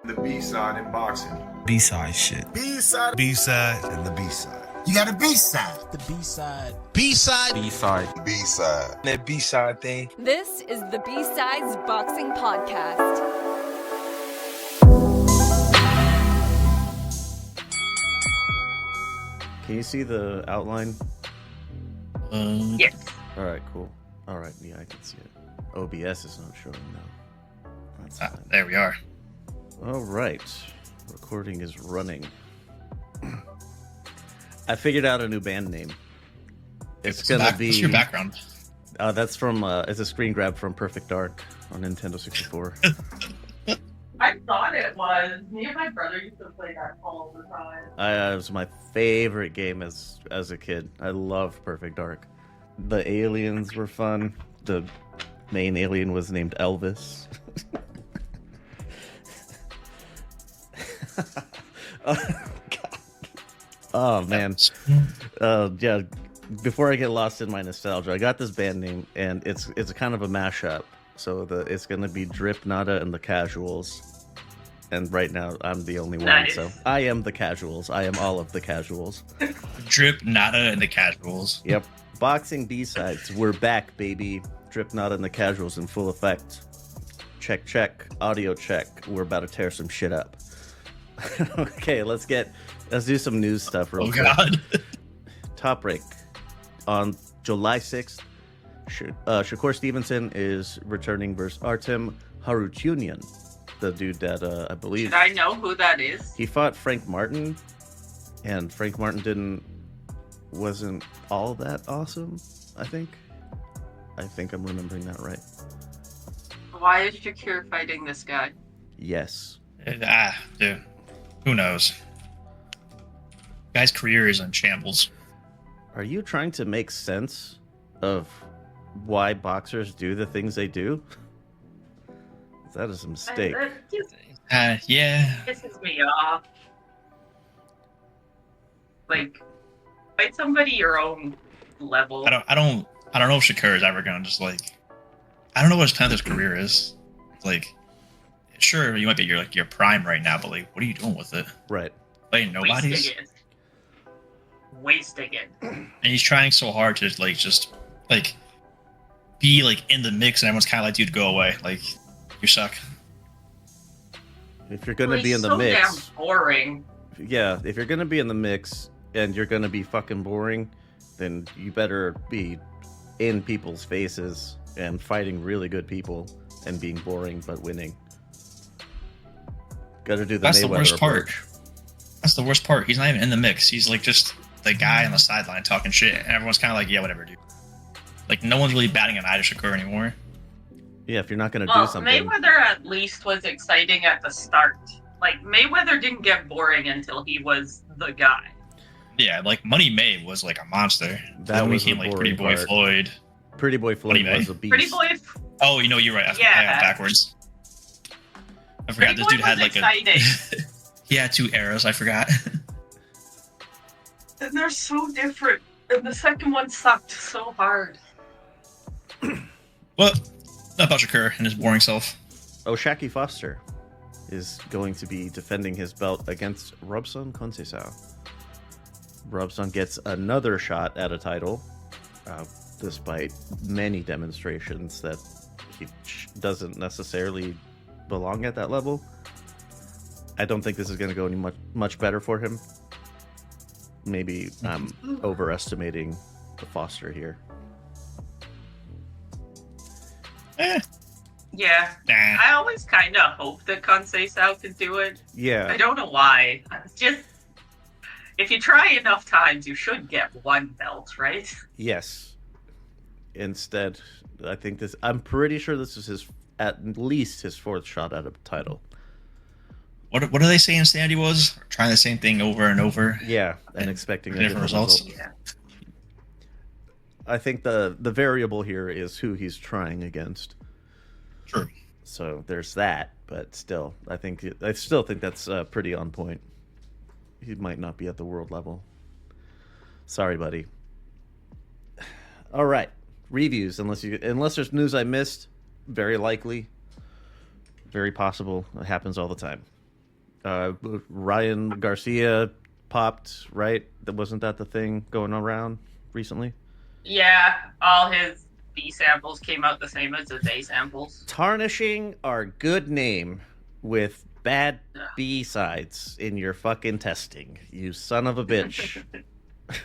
The B-side in boxing. B-side shit. B-side. B-side. And the B-side. You got a B-side. The B-side. B-side. B-side. B-side. That B-side thing. This is the B-Sides Boxing Podcast. Can you see the outline? Yes. All right, cool. All right, yeah, I can see it. OBS is not showing now. That's fine. There we are. All right, recording is running. I figured out a new band name. It's gonna be. What's your background? That's from. It's a screen grab from Perfect Dark on Nintendo 64. I thought it was. Me and my brother used to play that all the time. It was my favorite game as a kid. I loved Perfect Dark. The aliens were fun. The main alien was named Elvis. Oh, God. Oh man. Yeah. Before I get lost in my nostalgia, I got this band name, and it's kind of a mashup. So it's gonna be Drip, Nada, and the Casuals. And right now, I'm the only one. Nice. So I am the Casuals. I am all of the Casuals. Drip, Nada, and the Casuals. Yep. Boxing B-sides. We're back, baby. Drip, Nada, and the Casuals in full effect. Check, check. Audio check. We're about to tear some shit up. Okay, let's do some news stuff real quick. God. Top break. On July 6th, Shakur Stevenson is returning versus Artem Harutyunyan, the dude that I believe... Should I know who that is? He fought Frank Martin, and Frank Martin wasn't all that awesome, I think. I think I'm remembering that right. Why is Shakur fighting this guy? Yes. Dude. Who knows? Guy's career is in shambles. Are you trying to make sense of why boxers do the things they do? That is a mistake. That just Yeah. pisses me off. Like, fight somebody your own level. I don't know if Shakur is ever gonna just I don't know what his plan of his career is. Sure, you might be your prime right now, but what are you doing with it? Right. Nobody's. Wasting it. And he's trying so hard to just be in the mix, and everyone's kind of dude, go away. You suck. If you're gonna be He's in the so mix, damn boring. yeah. If you're gonna be in the mix and you're gonna be fucking boring, then you better be in people's faces and fighting really good people and being boring but winning. Got to do the That's Mayweather the worst part. approach. That's the worst part. He's not even in the mix. He's just the guy on the sideline talking shit, and everyone's kind of yeah, whatever, dude. No one's really batting an eye to Shakur anymore. Yeah, if you're not gonna Well, do something. Mayweather at least was exciting at the start. Mayweather didn't get boring until he was the guy. Yeah, Money May was a monster. That Then was became the boring Pretty Boy part. Floyd. Pretty Boy Floyd Money was May. a beast. Pretty Boy. Oh, you're right. I Yeah. backwards. I forgot Pretty this Boy dude had was exciting. he had two eras. I forgot. And they're so different. And the second one sucked so hard. Well, not about Shakur and his boring self. Shaki Foster is going to be defending his belt against Robson Conceição. Robson gets another shot at a title, despite many demonstrations that he doesn't necessarily belong at that level. I don't think this is going to go any much better for him. Maybe I'm overestimating the Foster here. Yeah. Nah. I always kind of hope that Conceição could do it. Yeah. I don't know why. It's just, if you try enough times, you should get one belt, right? Yes. Instead, I'm pretty sure this is at least his fourth shot at a title. What do they say Insanity was? Trying the same thing over and over. Yeah, and expecting a different results. result. Yeah. I think the variable here is who he's trying against. True. So there's that, but still, I still think that's pretty on point. He might not be at the world level. Sorry, buddy. All right, reviews. Unless there's news I missed, very likely, very possible. It happens all the time. Ryan Garcia popped, right? Wasn't that the thing going around recently? Yeah, all his B samples came out the same as his A samples. Tarnishing our good name with bad B-sides in your fucking testing, you son of a bitch.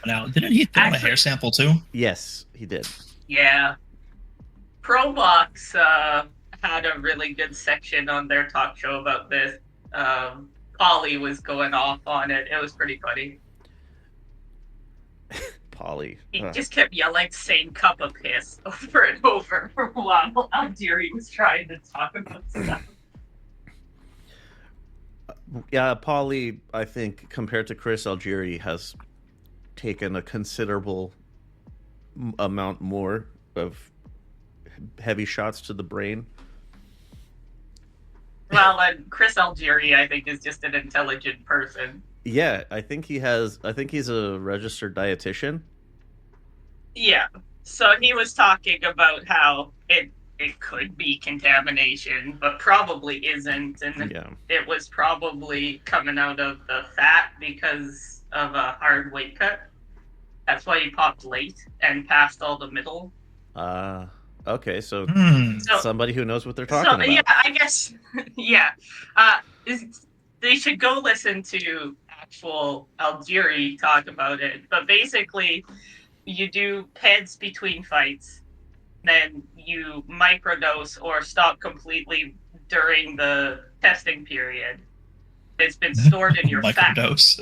Now, didn't he throw in a hair sample too? Yes, he did. Yeah. Probox had a really good section on their talk show about this. Polly was going off on it. It was pretty funny. Polly. He just kept yelling "same cup of piss" over and over for a while. Algieri was trying to talk about stuff. Yeah, Polly, I think, compared to Chris Algieri, has taken a considerable amount more of heavy shots to the brain. Well, and Chris Algieri, I think, is just an intelligent person. Yeah, I think he's a registered dietitian. Yeah. So he was talking about how it could be contamination, but probably isn't, and Yeah. it was probably coming out of the fat because of a hard weight cut. That's why he popped late and passed all the middle. Okay, so So- somebody who knows what they're talking about. Yeah, I guess, yeah. They should go listen to actual Algieri talk about it. But basically, you do PEDs between fights, then you microdose or stop completely during the testing period. It's been stored in your fat. Microdose.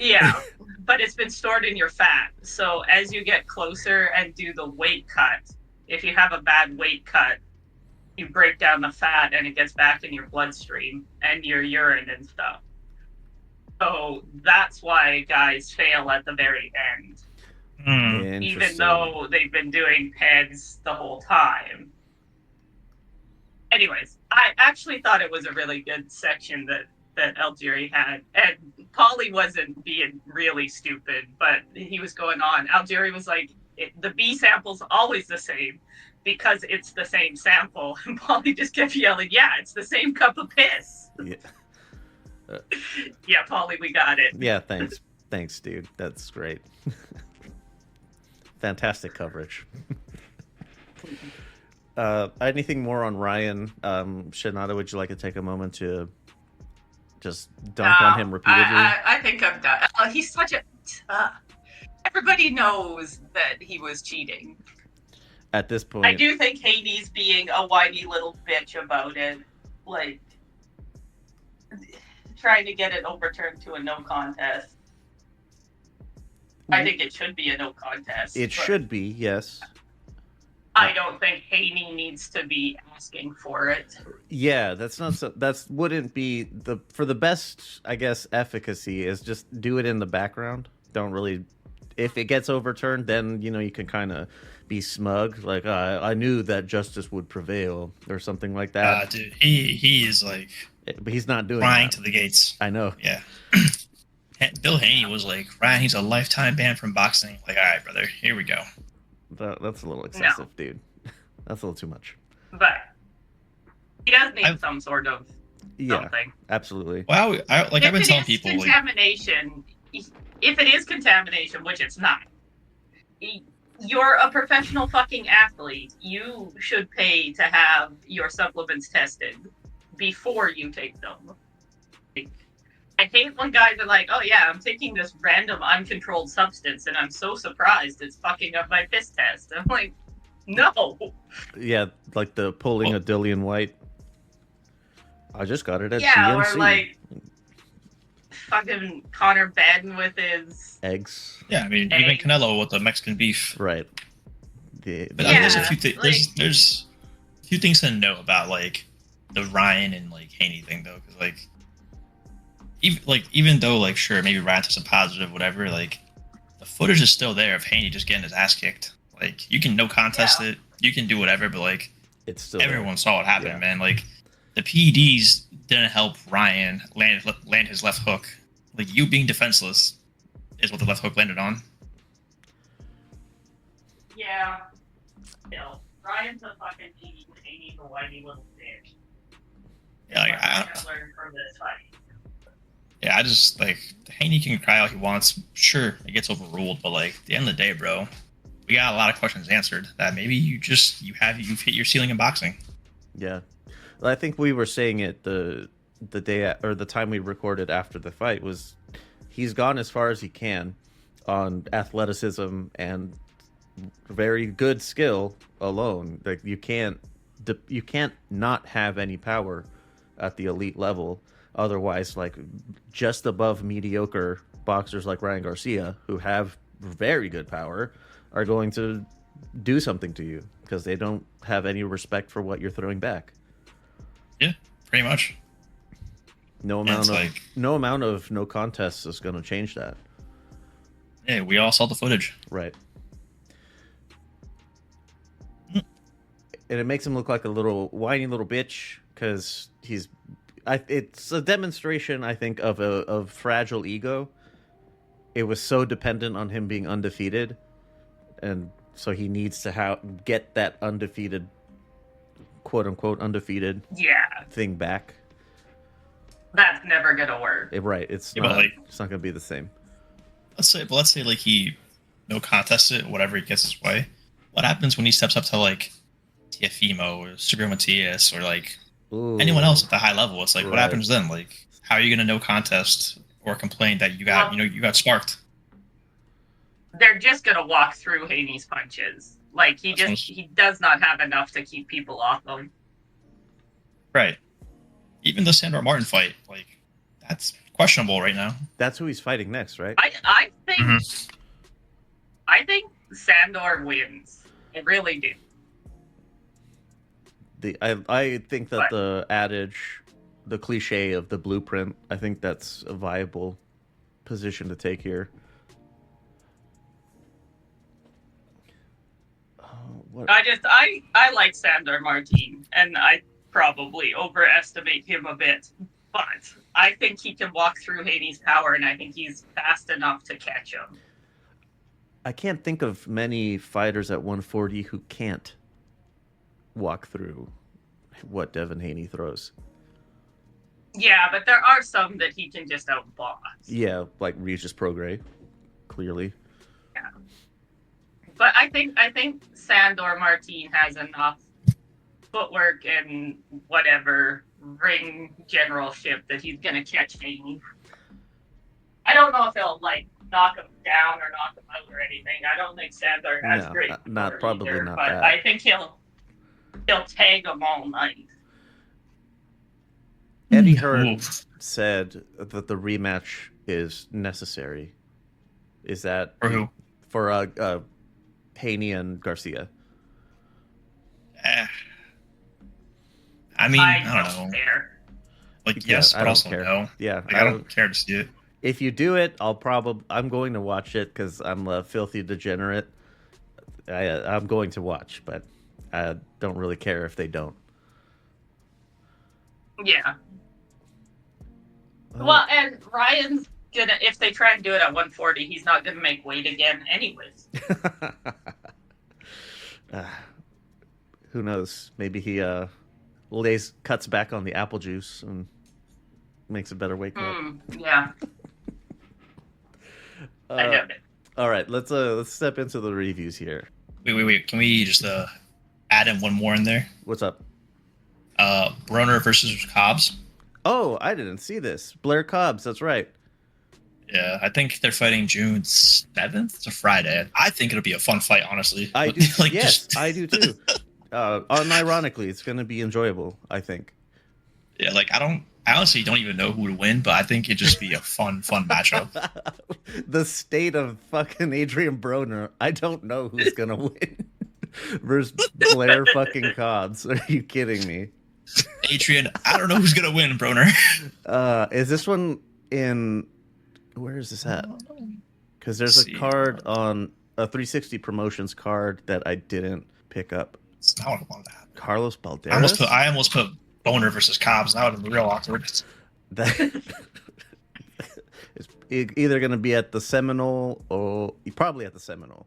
Yeah, but it's been stored in your fat. So as you get closer and do the weight cut, if you have a bad weight cut, you break down the fat and it gets back in your bloodstream and your urine and stuff. So that's why guys fail at the very end, even Interesting. though they've been doing PEDs the whole time. Anyways, I actually thought it was a really good section that Algieri had. And Paulie wasn't being really stupid, but he was going on. Algieri was like, the B sample's always the same because it's the same sample. And Paulie just kept yelling, yeah, it's the same cup of piss. Yeah. Yeah, Paulie, we got it. Yeah, thanks, dude. That's great. Fantastic coverage. Anything more on Ryan? Shinada, would you like to take a moment to just dunk on him repeatedly? I think I'm done. He's such a... everybody knows that he was cheating. At this point, I do think Hades being a whiny little bitch about it, like, trying to get it overturned to a no contest. I think it should be a no contest. it but should be, yes. I don't think Haney needs to be asking for it. Yeah, that wouldn't be for the best, I guess, efficacy is just do it in the background. Don't really, if it gets overturned, then you can kind of be smug, like I knew that justice would prevail or something like that. Dude, he is like, but he's not doing crying that. to the gates. I know. Yeah. Bill Haney was like, Ryan, he's a lifetime ban from boxing. Like, all right, brother, here we go. That's a little excessive, dude. That's a little too much. But he does need some sort of Yeah, something. absolutely. Well, I've been telling people, like, contamination, if it is contamination, which it's not, you're a professional fucking athlete. You should pay to have your supplements tested before you take them. I hate when guys are like, oh yeah, I'm taking this random uncontrolled substance and I'm so surprised it's fucking up my piss test. I'm like, no. Yeah, like the pulling a Dillian White. I just got it at Yeah, GNC. or like fucking Connor Badden with his Eggs. yeah, I mean, even Canelo with the Mexican beef. Right. But there's a few there's a few things to know about like the Ryan and like Haney thing though, because even though like sure maybe Ryan tested positive whatever, like the footage is still there of Haney just getting his ass kicked. Like you can no contest it, you can do whatever, but like It's still everyone saw what happened, Yeah. man. Like the PEDs didn't help Ryan land his left hook. Like you being defenseless is what the left hook landed on. yeah. Still, Ryan's a fucking genius. Haney's a whiny little bitch. Yeah, like, I learned from from this fight. Yeah, I just like Haney can cry all he wants. Sure, it gets overruled, but like at the end of the day, bro, we got a lot of questions answered. That maybe you've hit your ceiling in boxing. Yeah, well, I think we were saying it the day or the time we recorded after the fight was he's gone as far as he can on athleticism and very good skill alone. Like you can't not have any power at the elite level. Otherwise, like just above mediocre boxers like Ryan Garcia, who have very good power, are going to do something to you because they don't have any respect for what you're throwing back. Yeah, pretty much. No amount of no contests is going to change that. Yeah, we all saw the footage. Right. And it makes him look like a little whiny little bitch because it's a demonstration, I think, of fragile ego. It was so dependent on him being undefeated, and so he needs to get that undefeated, quote unquote undefeated, thing back. That's never gonna work. Right? It's Yeah, not. It's not gonna be the same. Let's say like he no contest it, whatever he gets his way. What happens when he steps up to like Tiafimo or Sugar Matias or like anyone else at the high level? It's like, what happens then? Like, how are you going to no contest or complain that you got you got sparked? They're just gonna walk through Haney's punches. Like he does not have enough to keep people off him. Right. Even the Sandor Martin fight, like that's questionable right now. That's who he's fighting next, right? I think Sandor wins. I really do. I think that the adage, the cliche of the blueprint, I think that's a viable position to take here. I like Sandor Martin, and I probably overestimate him a bit, but I think he can walk through Haney's power, and I think he's fast enough to catch him. I can't think of many fighters at 140 who can't walk through what Devin Haney throws. Yeah, but there are some that he can just outbox. Yeah, like Regis Prograis, clearly. Yeah. But I think Sandor Martin has enough footwork and whatever ring generalship that he's gonna catch Haney. I don't know if he'll like knock him down or knock him out or anything. I don't think Sandor has great not probably either, not but that. I think he'll tag him all night. Eddie Hearn said that the rematch is necessary. Is that For who? For Haney and Garcia? I mean, I don't know. Care. Like, yes, I but don't also care. no. Yeah, Like, I don't care to see it. If you do it, I'm going to watch it because I'm a filthy degenerate. I'm going to watch, but I don't really care if they don't. Yeah. Well, and Ryan's gonna, if they try and do it at 140, he's not gonna make weight again anyways. Who knows? Maybe he cuts back on the apple juice and makes a better weight cut. Yeah. I doubt it. All right, let's step into the reviews here. Wait. Can we just add in one more in there? What's up? Broner versus Cobbs. Oh, I didn't see this. Blair Cobbs, that's right. Yeah, I think they're fighting June 7th. It's a Friday. I think it'll be a fun fight, honestly. I do. I do too. Unironically, it's going to be enjoyable, I think. Yeah, like I honestly don't even know who to win, but I think it'd just be a fun matchup. The state of fucking Adrian Broner. I don't know who's going to win versus Blair fucking Cobbs. Are you kidding me? Adrian, I don't know who's going to win, Broner. Is this one in... Where is this at? Because there's a card on a 360 Promotions card that I didn't pick up. It's not what I wanted to happen. Carlos Balderas? I almost put Boner versus Cobbs. That would have been real awkward. That it's either going to be at the Seminole or probably at the Seminole.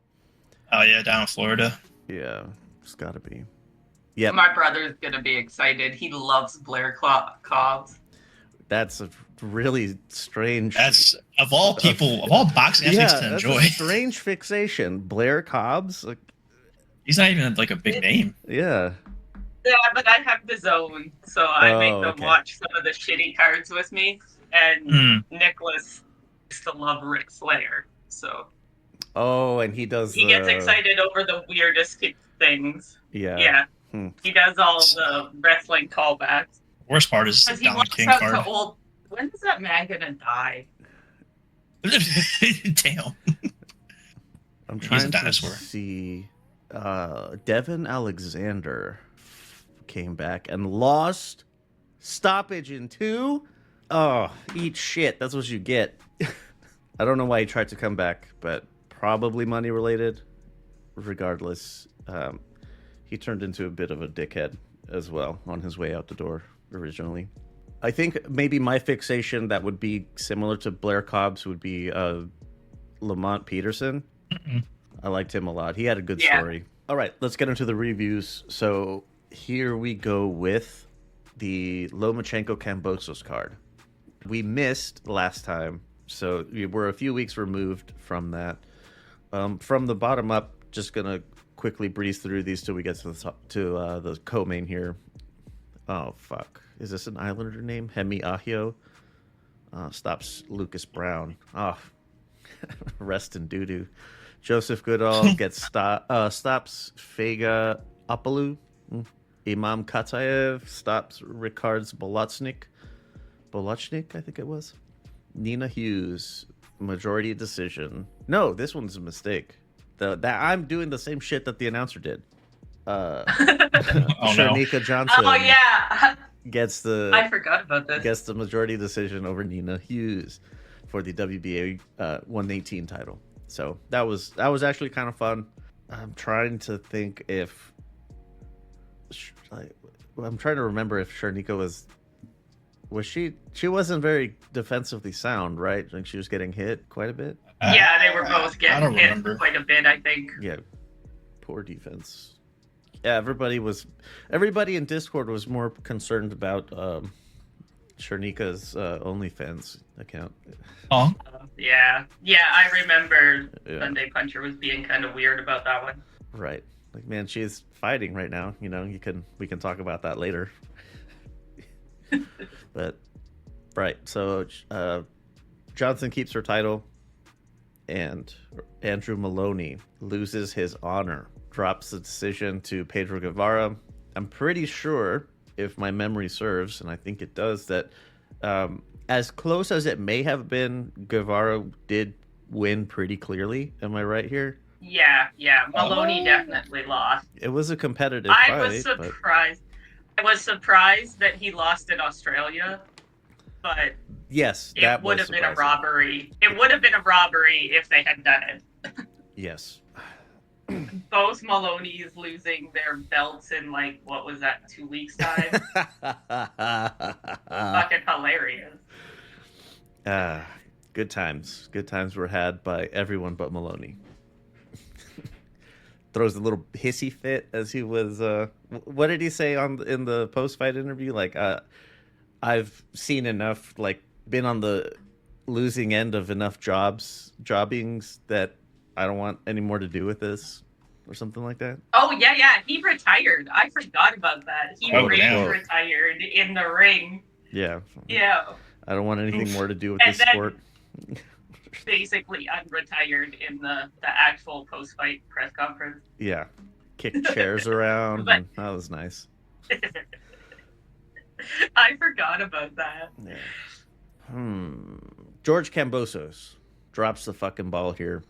Oh yeah, down in Florida. Yeah, it's got to be. Yeah, My brother's gonna be excited. He loves Blair Cobbs. That's a really strange. That's of all people, of all boxing athletes to that's enjoy. a strange fixation. Blair Cobbs. Like, he's not even like a big name. yeah. Yeah, but I have the zone, so I make them okay. watch some of the shitty cards with me. And Nicholas used to love Ric Flair, so Oh, and he does. he gets excited over the weirdest things. Yeah. Yeah, Hmm. he does all the wrestling callbacks. Worst part is Because he Don walks King out card. to old. When is that man gonna die? Damn. I'm He's a trying to dinosaur. see. Devin Alexander came back and lost stoppage in 2. Oh, eat shit. That's what you get. I don't know why he tried to come back, but probably money related. Regardless, he turned into a bit of a dickhead as well on his way out the door originally. I think maybe my fixation that would be similar to Blair Cobb's would be Lamont Peterson. I liked him a lot. He had a good story. All right, let's get into the reviews. So here we go with the Lomachenko-Kambosos card. We missed last time, so we're a few weeks removed from that. From the bottom up, just going to quickly breeze through these till we get to the co-main here. Oh, fuck. Is this an Islander name? Hemi Ahio. Stops Lucas Brown. Oh, rest in doo-doo. Joseph Goodall gets stops Fega Apalu. Imam Kataev stops Ricards Bolochnik, I think it was. Nina Hughes, majority decision. No, this one's a mistake. That I'm doing the same shit that the announcer did. Sharnika Johnson. Oh yeah, gets the. I forgot about this. Gets the majority decision over Nina Hughes for the WBA 118 title. So that was actually kind of fun. I'm trying to think if I'm trying to remember if Sharnika was she wasn't very defensively sound, right? Like she was getting hit quite a bit. Yeah, they were both getting hit remember. quite a bit, I think. Yeah, poor defense. Yeah, everybody in Discord was more concerned about Sharnika's OnlyFans account. Oh, Yeah, I remember Sunday Puncher was being kind of weird about that one. Right. Like, man, she's fighting right now. You know, we can talk about that later. But right, so Johnson keeps her title, and Andrew Moloney loses his honor, drops the decision to Pedro Guevara. I'm pretty sure, if my memory serves, and I think it does, that as close as it may have been, Guevara did win pretty clearly. Am I right here? Yeah, Maloney definitely lost. It was a competitive fight. I was surprised. I was surprised that he lost in Australia, but yes, it would have been a robbery. It would have been a robbery if they had done it. Yes. Both Maloney's losing their belts in, like, what was that, 2 weeks' time? Fucking hilarious. Good times. Good times were had by everyone but Moloney. Throws a little hissy fit as he was. What did he say in the post-fight interview? Like, I've seen enough, like, been on the losing end of enough jobbings that I don't want any more to do with this, or something like that. Oh yeah, he retired. I forgot about that. He retired in the ring. Yeah. I don't want anything more to do with this sport. Basically unretired in the actual post-fight press conference. Yeah. Kicked chairs around. But, that was nice. I forgot about that. Yeah. George Kambosos drops the fucking ball here.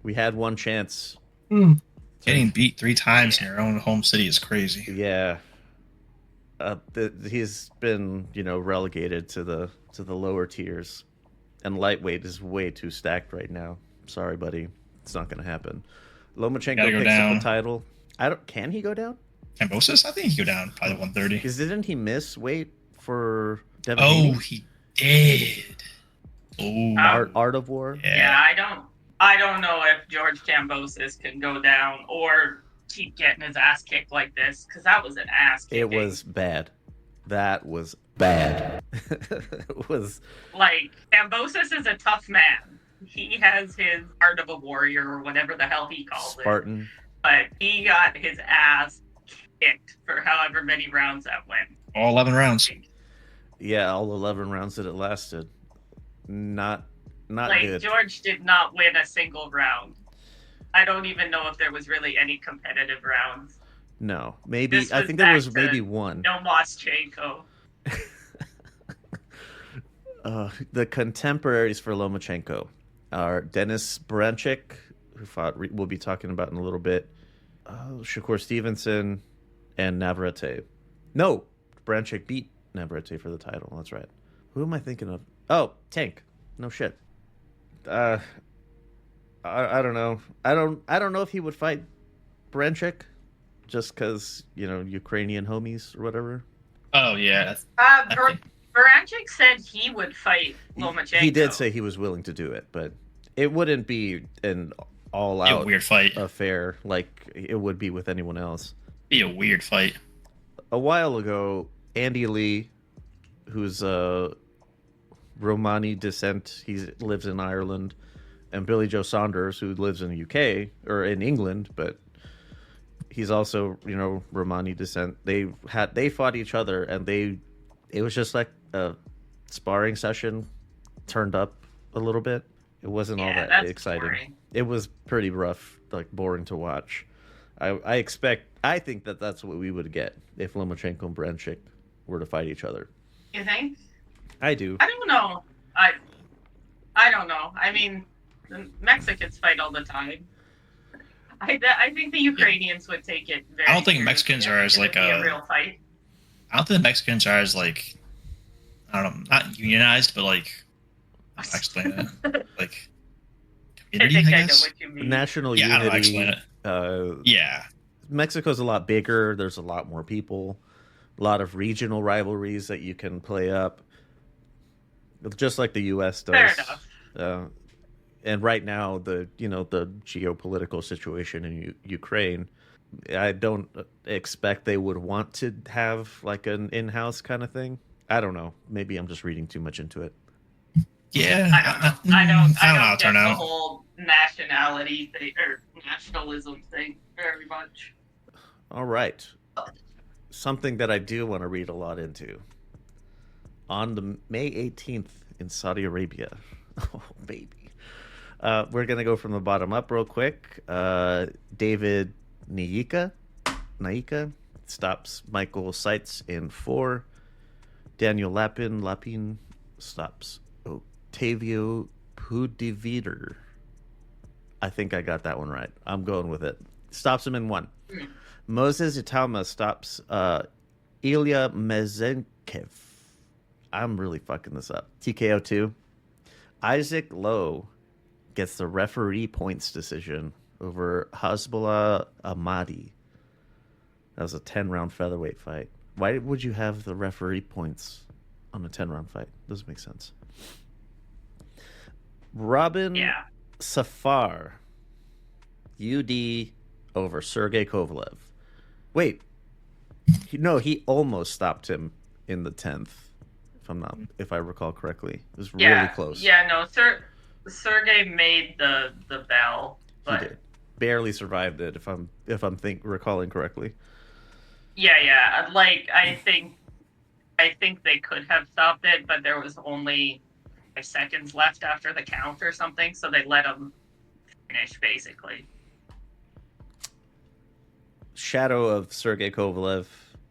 We had one chance. Getting beat 3 times in your own home city is crazy. Yeah. He's been, relegated to the lower tiers. And lightweight is way too stacked right now. Sorry, buddy. It's not going to happen. Lomachenko picks up the title. Can he go down? Kambosos? I think he go down probably 130. Because didn't he miss weight for Devin? Oh, he did. Art of War? Yeah, I don't know if George Kambosos can go down or keep getting his ass kicked like this, because that was an ass kicking. It was bad. That was bad. was Like, Cambosis is a tough man. He has his heart of a warrior, or whatever the hell he calls Spartan. it. But he got his ass kicked for however many rounds that went. All 11 rounds. Yeah, all 11 rounds that it lasted. Not Like, good. George did not win a single round. I don't even know if there was really any competitive rounds. No, maybe This I was think there back was to maybe one. No Moschenko. The contemporaries for Lomachenko are Denis Branchik, who fought, we'll be talking about in a little bit, Shakur Stevenson, and Navarrete. No, Branchik beat Navarrete for the title. That's right. Who am I thinking of? Oh, Tank. No shit. I don't know. I don't know if he would fight Branchik, just because Ukrainian homies or whatever. Oh yeah. Baranchik said he would fight Lomachenko. He did say he was willing to do it, but it wouldn't be an all-out weird fight affair like it would be with anyone else. Be a weird fight. A while ago, Andy Lee, who's Romani descent, he lives in Ireland, and Billy Joe Saunders, who lives in the UK or in England, but he's also Romani descent. They fought each other, and it was just like a sparring session turned up a little bit. It wasn't all that exciting. Boring. It was pretty rough, like boring to watch. I think that's what we would get if Lomachenko and Branchik were to fight each other. You think? I do. I don't know. I don't know. I mean, the Mexicans fight all the time. I think the Ukrainians would take it very I don't think seriously. Mexicans are as It would be a real fight. I don't think the Mexicans are as like, I don't know, not unionized, but like, how do I explain it? Like, I community, think I I know guess. what you mean. National Yeah, I don't know how to unity. explain it. Yeah. Mexico's a lot bigger. There's a lot more people. A lot of regional rivalries that you can play up, just like the U.S. does. Fair enough. And right now, the geopolitical situation in Ukraine, I don't expect they would want to have like an in-house kind of thing. I don't know. Maybe I'm just reading too much into it. Yeah. I don't know how it get turned the out. whole nationality thing or nationalism thing very much. All right. Something that I do want to read a lot into. On the May 18th in Saudi Arabia. Oh, baby. We're going to go from the bottom up real quick. David Naika stops Michael Seitz in 4. Daniel Lapin stops Octavio Pudivider. I think I got that one right. I'm going with it. Stops him in 1. Moses Itama stops Ilya Mezenkev. I'm really fucking this up. TKO 2. Isaac Lowe gets the referee points decision over Hasbullah Ahmadi. That was a 10-round featherweight fight. Why would you have the referee points on a 10-round fight? Doesn't make sense. Robin Safar. UD over Sergey Kovalev. Wait. He almost stopped him in the 10th. If I recall correctly. It was really close. Yeah, no, Sergey made the bell, but He did. Barely survived it if I'm recalling correctly. Yeah. Like I think they could have stopped it, but there was only 5 seconds left after the count or something, so they let him finish basically. Shadow of Sergey Kovalev.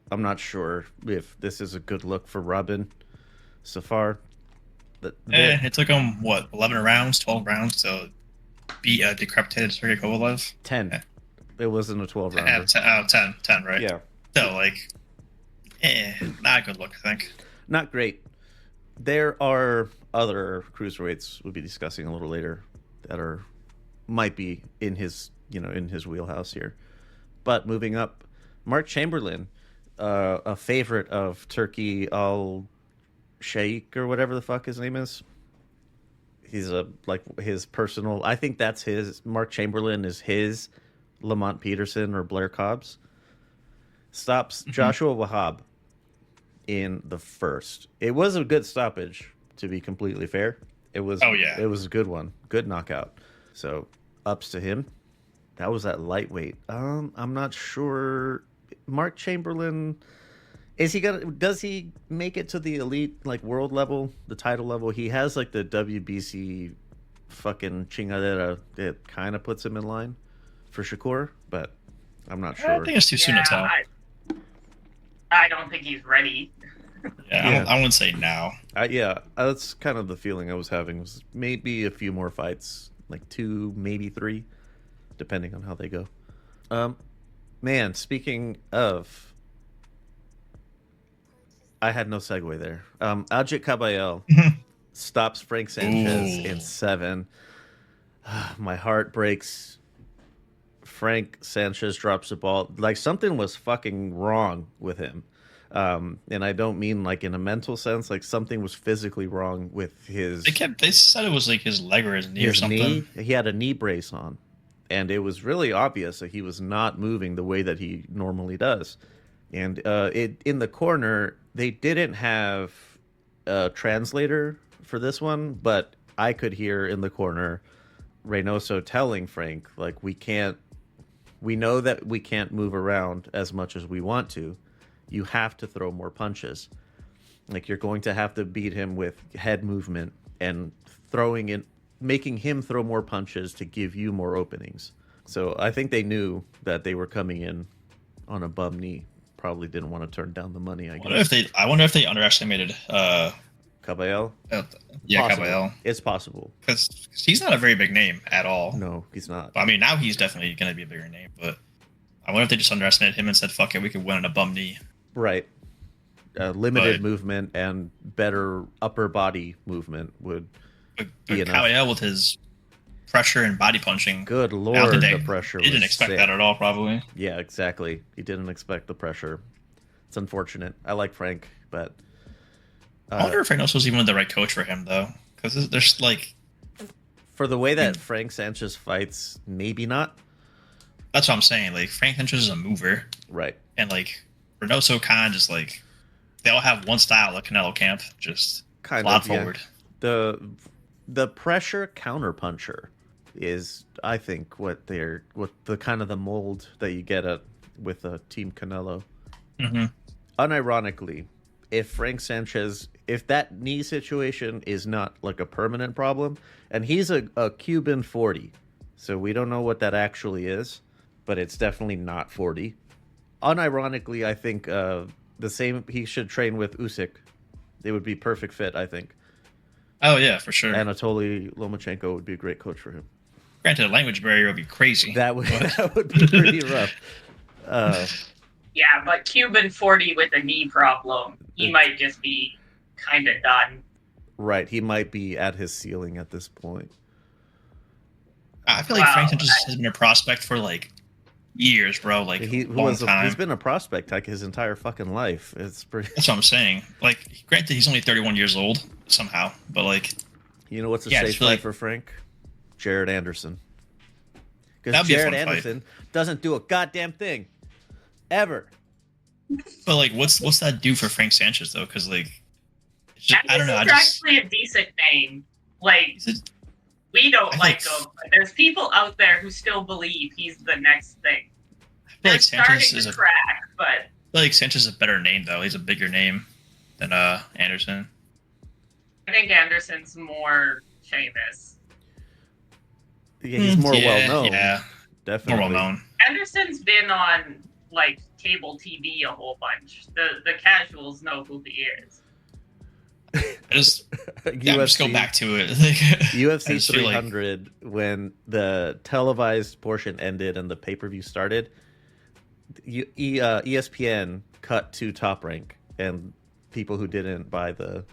I'm not sure if this is a good look for Robin Safar. It took him 11 rounds, 12 rounds to beat a decrepitated Sergey Kovalev. 10. Yeah. It wasn't a 12 rounder. 10, right? Yeah. So not a good look, I think. Not great. There are other cruiserweights we'll be discussing a little later that might be in his wheelhouse here. But moving up, Mark Chamberlain, a favorite of Turkey Al Sheikh or whatever the fuck his name is. He's his personal. I think that's his. Mark Chamberlain is his Lamont Peterson or Blair Cobbs. Stops Joshua Wahab in the first. It was a good stoppage, to be completely fair. It was. Oh, yeah. It was a good one. Good knockout. So ups to him. That was at lightweight. I'm not sure. Mark Chamberlain, does he make it to the elite, like, world level, the title level? He has like the WBC fucking chingadera. It kind of puts him in line for Shakur, but I'm not sure. I think it's too soon to tell. I don't think he's ready. Yeah. I wouldn't say now. That's kind of the feeling I was having. Was maybe a few more fights, like 2, maybe 3, depending on how they go. Man, speaking of, I had no segue there. Ajit Caballel stops Frank Sanchez in 7. My heart breaks. Frank Sanchez drops the ball. Like, something was fucking wrong with him. And I don't mean like in a mental sense, like something was physically wrong with his... They said it was like his leg or his knee or something. Knee, he had a knee brace on. And it was really obvious that he was not moving the way that he normally does. And in the corner, they didn't have a translator for this one, but I could hear in the corner Reynoso telling Frank, like, we know that we can't move around as much as we want to. You have to throw more punches. Like, you're going to have to beat him with head movement and making him throw more punches to give you more openings. So I think they knew that they were coming in on a bum knee. Probably didn't want to turn down the money, I guess. I wonder if they underestimated Caballel? Caballel. It's possible. Because he's not a very big name at all. No, he's not. I mean, now he's definitely going to be a bigger name, but I wonder if they just underestimated him and said, fuck it, we could win on a bum knee. Right. Limited movement and better upper body movement would be enough. Caballel with his pressure and body punching. Good lord, the pressure was He didn't expect sick. that at all, probably. Yeah, exactly. He didn't expect the pressure. It's unfortunate. I like Frank, but... I wonder if Reynoso was even the right coach for him, though. Because there's, like... For the way that Frank Sanchez fights, maybe not. That's what I'm saying. Like, Frank Sanchez is a mover. Right. And, like, Reynoso kind of just, like... They all have one style at Canelo Camp. Just kind plod of, yeah. forward. The pressure counterpuncher is, I think, what the kind of the mold that you get with a Team Canelo. Mm-hmm. Unironically, if that knee situation is not like a permanent problem, and he's a Cuban 40, so we don't know what that actually is, but it's definitely not 40. Unironically, I think he should train with Usyk. They would be perfect fit, I think. Oh, yeah, for sure. Anatoly Lomachenko would be a great coach for him. Granted, the language barrier would be crazy. That would be pretty rough. Yeah, but Cuban 40 with a knee problem, he might just be kind of done. Right, he might be at his ceiling at this point. I feel like Frank Sanchez has been a prospect for, like, years, bro. Like, long time. He's been a prospect, like, his entire fucking life. It's pretty... That's what I'm saying. Like, granted, he's only 31 years old, somehow, but, like... You know what's a safe fight for Frank? Jared Anderson. Because Jared Anderson doesn't do a goddamn thing. Ever. But, like, what's that do for Frank Sanchez, though? Because, like... I don't know. He's actually a decent name. Like, we don't like him, but there's people out there who still believe he's the next thing. They're starting to crack, but... I feel like Sanchez is a better name, though. He's a bigger name than Anderson. I think Anderson's more famous. Yeah, he's more well-known. Yeah, definitely. More well-known. Anderson's been on, like, cable TV a whole bunch. The casuals know who he is. Just go back to it. UFC 300, when the televised portion ended and the pay-per-view started, ESPN cut to Top Rank, and people who didn't buy the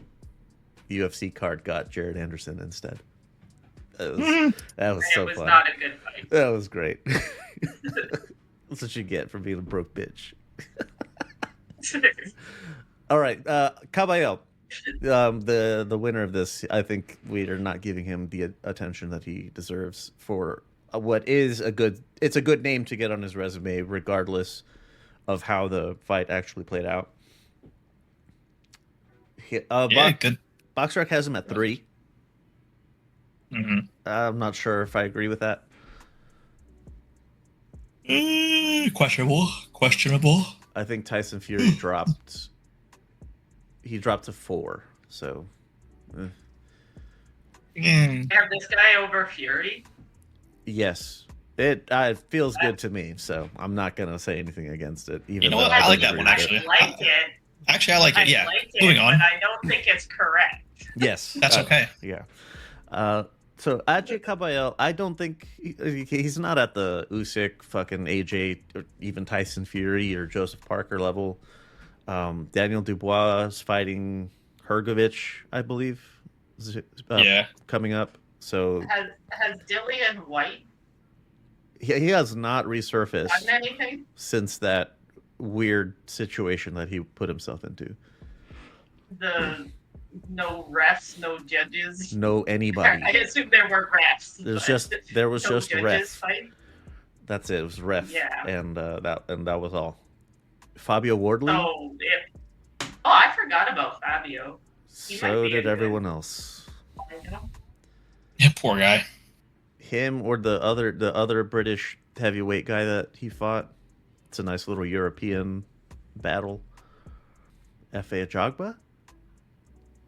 UFC card got Jared Anderson instead. That was so fun. It was not a good fight. That was great. That's what you get for being a broke bitch. All right, Caballel. The winner of this, I think we are not giving him the attention that he deserves for what is it's a good name to get on his resume, regardless of how the fight actually played out. Good. BoxRec has him at 3. Mm-hmm. I'm not sure if I agree with that. Questionable. I think Tyson Fury dropped. He dropped to 4. So. Have this guy over Fury? Yes. It feels good to me, so I'm not gonna say anything against it. Even You know though what? I like disagree that one, with it. actually. I like it. Actually, I like it. Yeah. Like it, Moving on. but I don't think it's correct. Yes, That's okay. Yeah. So Ajay Caballel, I don't think he's not at the Usyk, fucking AJ, or even Tyson Fury or Joseph Parker level. Daniel Dubois is fighting Hrgovic, I believe. Coming up. So Has Dillian White he has not resurfaced done anything? since that weird situation that he put himself into. The no refs, no judges. No anybody. I assume there were refs. There was no just judges ref. fight. That's it. It was ref. Yeah. And that was all. Fabio Wardley. I forgot about Fabio. He might So be did a everyone else. You know? Yeah, poor guy. Him or the other British heavyweight guy that he fought. It's a nice little European battle. F.A. Ajagba?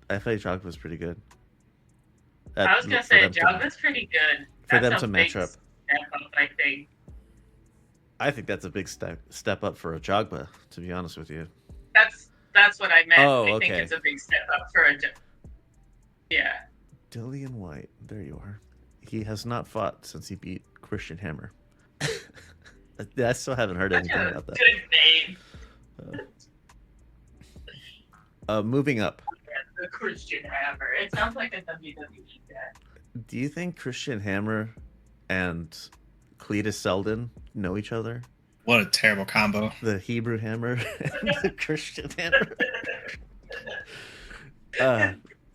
F.A. Ajagba's pretty good. I was gonna say Jogga's pretty good. For That's them to a match big up. step up, I think. I think that's a big step up for Ajagba, to be honest with you. That's what I meant. Oh, I think okay. it's a big step up for a. Yeah. Dillian White. There you are. He has not fought since he beat Christian Hammer. I still haven't heard anything about that. Good name. Moving up. The Christian Hammer. It sounds like a WWE guy. Do you think Christian Hammer and Cletus Selden know each other? What a terrible combo. The Hebrew Hammer and the Christian Hammer.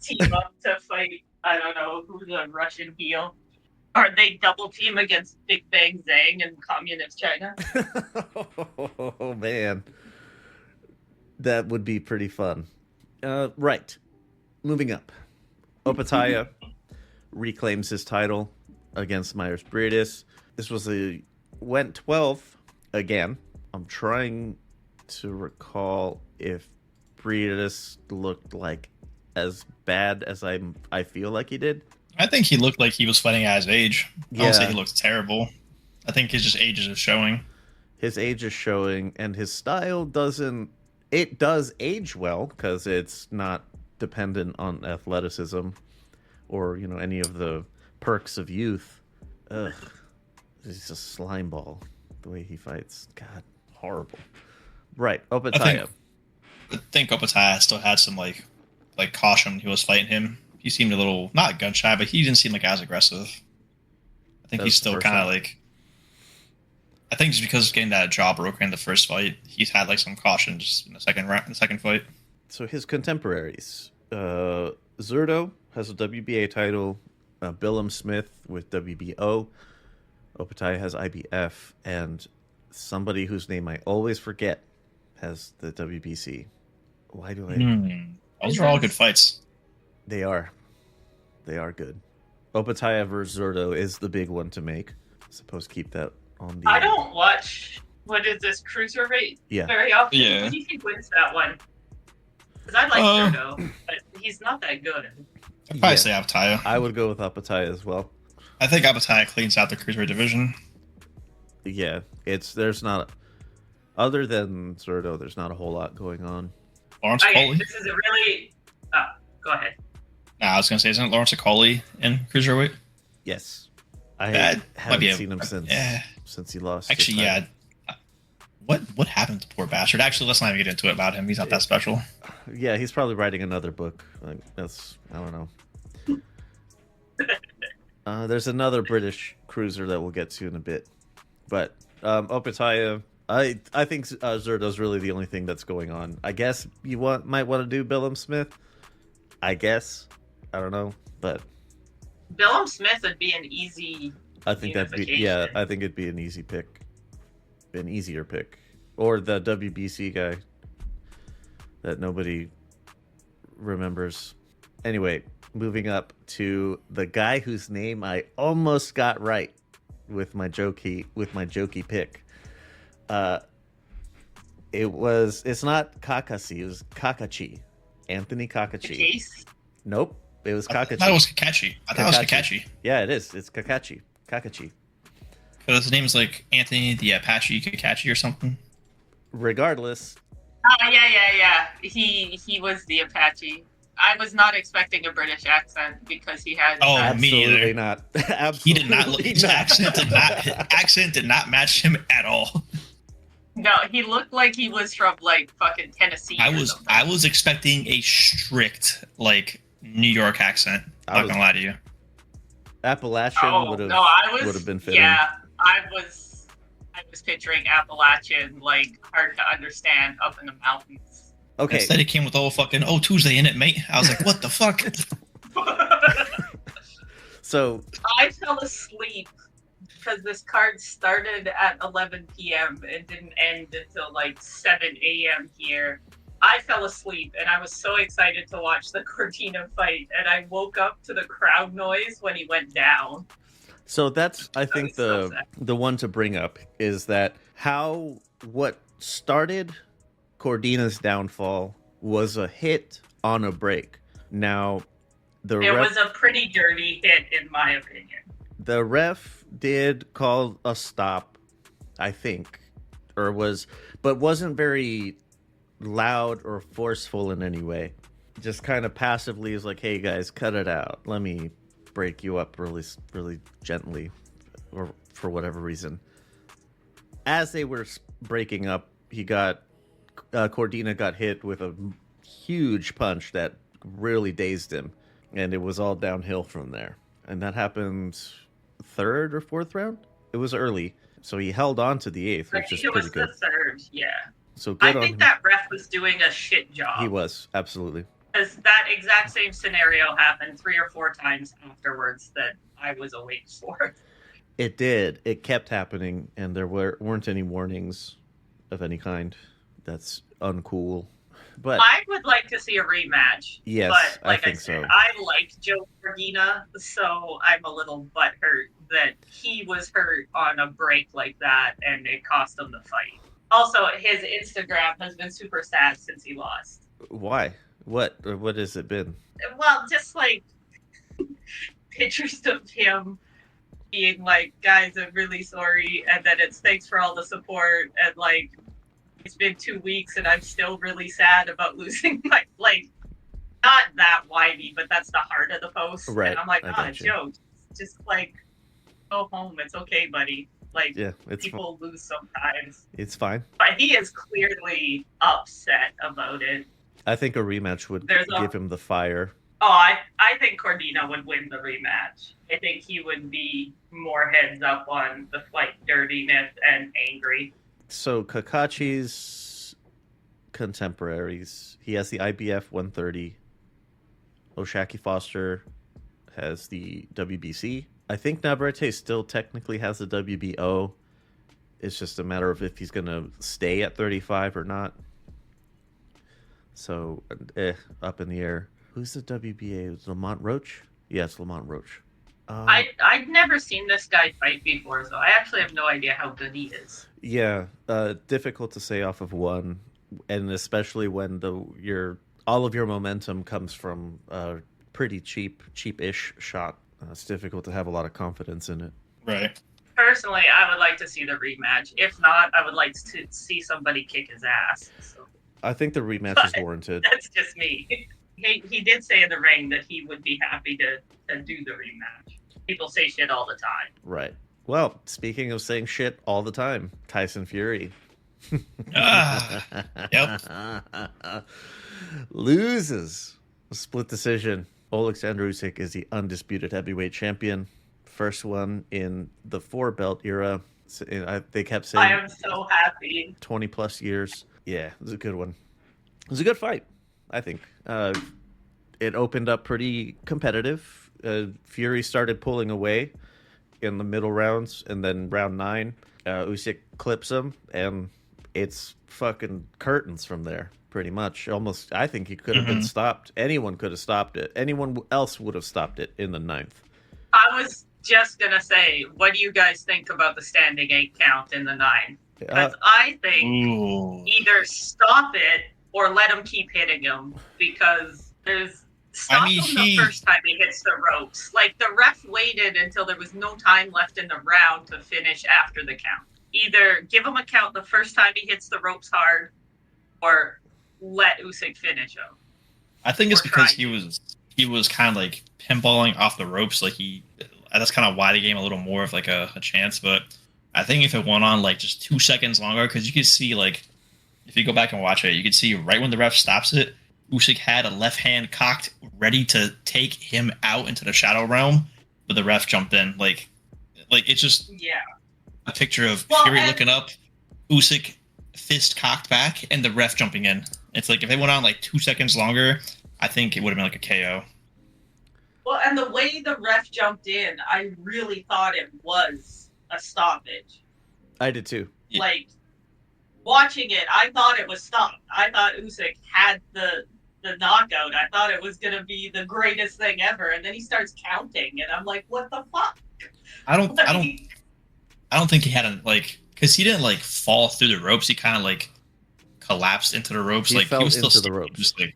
Team up to fight, I don't know, who's a Russian heel. Or they double team against Big Bang Zhang in communist China. Oh, man. That would be pretty fun. Right. Moving up. Opataya reclaims his title against Myers-Briggs. This went 12 again. I'm trying to recall if Briggs looked like as bad as I feel like he did. I think he looked like he was fighting at his age. I don't say Yeah. he looked terrible. I think his just age is showing. His age is showing, and his style does age well because it's not dependent on athleticism or any of the perks of youth. Ugh, he's a slime ball the way he fights. God, horrible. Right, Opataya. I think Opataya still had some like caution when he was fighting him. He seemed a little not gun shy, but he didn't seem like as aggressive. I think he's still kind of like. I think just because getting that jaw broken in the first fight, he's had like some caution just in the second fight. So his contemporaries, Zurdo has a WBA title, Billum Smith with WBO, Opataya has IBF, and somebody whose name I always forget has the WBC. Why do I? Those are all good fights. They are good. Opataya versus Zurdo is the big one to make. I suppose keep that on the. I don't watch, what is this, Cruiserweight very often. Yeah. Who do you think wins that one? Because I like Zurdo, but he's not that good. I'd probably say Opataya. I would go with Opataya as well. I think Opataya cleans out the cruiserweight division. Yeah, there's not, other than Zurdo, there's not a whole lot going on. Lawrence Okay, Coley. this is a really. Go ahead. Nah, I was gonna say, isn't Lawrence Coley in cruiserweight? Yes, I That might be haven't seen him since he lost. Actually, yeah. What happened to poor bastard? Actually, let's not even get into it about him. He's not that special. Yeah, he's probably writing another book. Like, I don't know. There's another British cruiser that we'll get to in a bit, but Opataya. I think Zurdo's really the only thing that's going on. I guess you might want to do Billum Smith. I guess. I don't know, but Billum Smith would be an easy. I think I think it'd be an easy pick, an easier pick, or the WBC guy that nobody remembers. Anyway, moving up to the guy whose name I almost got right with my jokey pick. It's not Kakashi, it was Kakachi. Anthony Kakachi. Case? Nope. It was Kakachi. I thought it was Kakashi. Yeah, it is. It's Kakachi. Kakachi. Because his name is like Anthony the Apache Kakachi or something. Regardless. Oh, yeah. He was the Apache. I was not expecting a British accent because he had. Oh, Absolutely me neither. not. Absolutely He did not look. His accent did not match him at all. No, he looked like he was from like fucking Tennessee. I was expecting a strict like New York accent. Not gonna lie to you. Appalachian would have been fitting. Yeah, I was picturing Appalachian, like hard to understand, up in the mountains. Okay. Instead, it came with the whole fucking Tuesday in it, mate. I was like, what the fuck? So I fell asleep because this card started at 11 p.m. and didn't end until like 7 a.m. here. I fell asleep and I was so excited to watch the Cortina fight, and I woke up to the crowd noise when he went down. So that's, I think, so the one to bring up is that what started Cordina's downfall was a hit on a break. Now, it was a pretty dirty hit, in my opinion. The ref did call a stop, I think, but wasn't very loud or forceful in any way. Just kind of passively is like, hey guys, cut it out. Let me break you up really, really gently, or for whatever reason. As they were breaking up, Cordina got hit with a huge punch that really dazed him, and it was all downhill from there. And that happened third or fourth round. It was early, so he held on to the eighth, which is pretty good. The third, yeah. So good I think that ref was doing a shit job. He was, absolutely. Because that exact same scenario happened 3 or 4 times afterwards that I was awake for. It did. It kept happening, and there weren't any warnings of any kind. That's uncool. But I would like to see a rematch. Yes, but like I think said, so. I like Joe Cordina, so I'm a little butthurt that he was hurt on a break like that, and it cost him the fight. Also, his Instagram has been super sad since he lost. Why? What has it been? Well, just like pictures of him being like, guys, I'm really sorry, and then it's thanks for all the support, and like, it's been 2 weeks and I'm still really sad about losing my, like, not that whiny, but that's the heart of the post. Right. And I'm like, Joe, just like, go home. It's okay, buddy. Like, yeah, people lose sometimes. It's fine. But he is clearly upset about it. I think a rematch would give him the fire. Oh, I think Cordina would win the rematch. I think he would be more heads up on the fight dirtiness and angry. So Kakachi's contemporaries, he has the IBF 130. Oshaki Foster has the WBC. I think Navarrete still technically has the WBO. It's just a matter of if he's going to stay at 35 or not. So, up in the air. Who's the WBA? Is Lamont Roach? Yes, Lamont Roach. I've never seen this guy fight before, so I actually have no idea how good he is. Yeah, difficult to say off of one, and especially when all of your momentum comes from a pretty cheap-ish shot. It's difficult to have a lot of confidence in it. Right. Personally, I would like to see the rematch. If not, I would like to see somebody kick his ass. So. I think the rematch is warranted. That's just me. He did say in the ring that he would be happy to do the rematch. People say shit all the time. Right. Well, speaking of saying shit all the time, Tyson Fury. Yep. Loses. A split decision. Alexander Usyk is the undisputed heavyweight champion. First one in the 4-belt era. They kept saying... I am so happy. 20 plus years. Yeah, it was a good one. It was a good fight, I think. It opened up pretty competitive. Fury started pulling away in the middle rounds, and then round 9, Usyk clips him, and it's fucking curtains from there. pretty much. Almost, I think he could have been stopped. Anyone could have stopped it. Anyone else would have stopped it in the 9th. I was just going to say, what do you guys think about the standing 8 count in the 9th? Because I think either stop it or let him keep hitting him, because there's stop him the first time he hits the ropes. Like, the ref waited until there was no time left in the round to finish after the count. Either give him a count the first time he hits the ropes hard, or let Usyk finish him. I think it's because he was kind of like pinballing off the ropes. Like that's kind of why they gave him a little more of like a chance. But I think if it went on like just 2 seconds longer, because you could see, like, if you go back and watch it, you could see right when the ref stops it, Usyk had a left hand cocked, ready to take him out into the shadow realm, but the ref jumped in. Like it's just a picture of Fury looking up, Usyk fist cocked back, and the ref jumping in. It's like if they went on like 2 seconds longer, I think it would have been like a KO. Well, and the way the ref jumped in, I really thought it was a stoppage. I did too. Like, watching it, I thought it was stopped. I thought Usyk had the knockout. I thought it was going to be the greatest thing ever. And then he starts counting, and I'm like, what the fuck? I don't think he had a, like, because he didn't like fall through the ropes. He kind of like collapsed into the ropes. He fell he was still into the ropes. Just, like,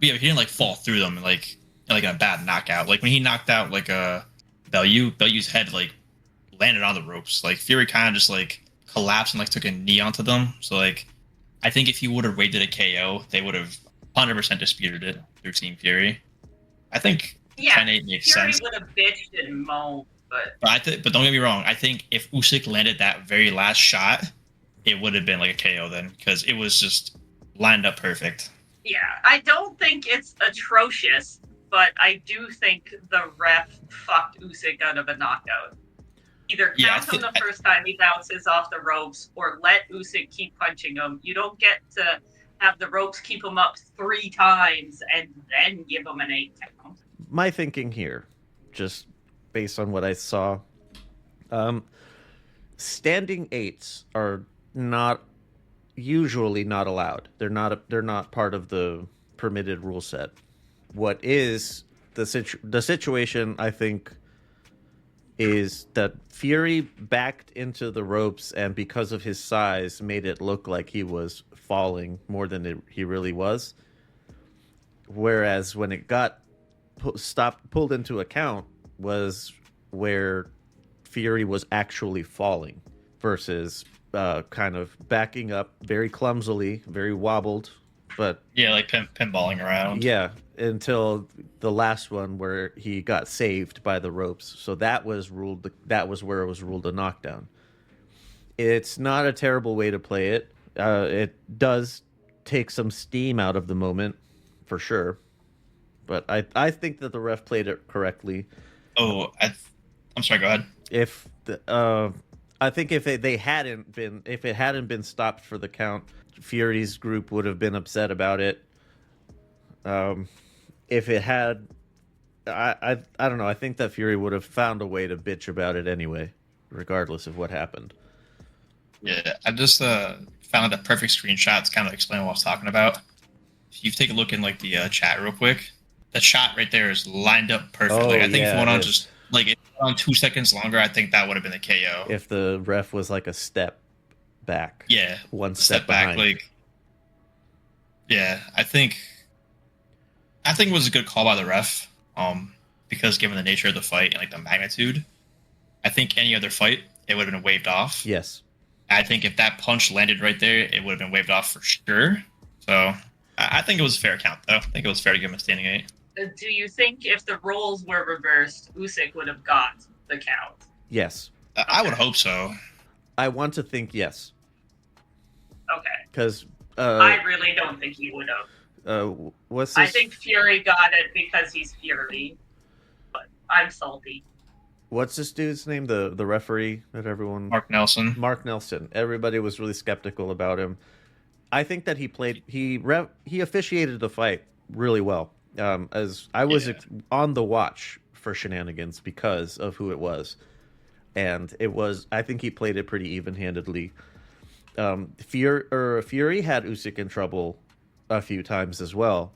yeah, but he didn't like fall through them like in a bad knockout. Like when he knocked out like Bellew's head like landed on the ropes. Like Fury kind of just like collapsed and like took a knee onto them. So like I think if he would have waited a KO, they would have 100% disputed it through Team Fury. I think 10-8 makes Fury sense. would have bitched and moaned, but But don't get me wrong. I think if Usyk landed that very last shot, it would have been like a KO then, because it was just lined up perfect. yeah, I don't think it's atrocious, but I do think the ref fucked Usyk out of a knockout. Either count him the first time he bounces off the ropes, or let Usyk keep punching him. You don't get to have the ropes keep him up 3 times and then give him an 8 count. My thinking here, just based on what I saw, standing 8s are usually not allowed. They're not part of the permitted rule set. What is the situation, I think, is that Fury backed into the ropes, and because of his size, made it look like he was falling more than he really was. Whereas when it got pulled into account, was where Fury was actually falling versus kind of backing up very clumsily, very wobbled, but like pinballing around. Yeah, until the last one where he got saved by the ropes. So that was ruled. That was where it was ruled a knockdown. It's not a terrible way to play it. It does take some steam out of the moment, for sure. But I think that the ref played it correctly. Oh, I'm sorry. Go ahead. I think if it hadn't been stopped for the count, Fury's group would have been upset about it. If it had, I don't know. I think that Fury would have found a way to bitch about it anyway, regardless of what happened. Yeah, I just found a perfect screenshot to kind of explain what I was talking about. If you take a look in like the chat real quick, the shot right there is lined up perfectly. I think if it went on just like it went on 2 seconds longer, I think that would have been a KO. If the ref was like a step back, one step back, behind. like I think it was a good call by the ref. Because given the nature of the fight and like the magnitude, I think any other fight it would have been waved off. Yes. I think if that punch landed right there, it would have been waved off for sure. So I think it was a fair count, though. I think it was fair to give him a standing 8. Do you think if the roles were reversed, Usyk would have got the count? Yes. I would hope so. I want to think yes. Okay. Because I really don't think he would have. What's this? I think Fury got it because he's Fury, but I'm salty. What's this dude's name? The referee that everyone... Mark Nelson. Mark Nelson. Everybody was really skeptical about him. I think that he officiated the fight really well. As I was on the watch for shenanigans because of who it was. And I think he played it pretty even-handedly. Fury had Usyk in trouble a few times as well,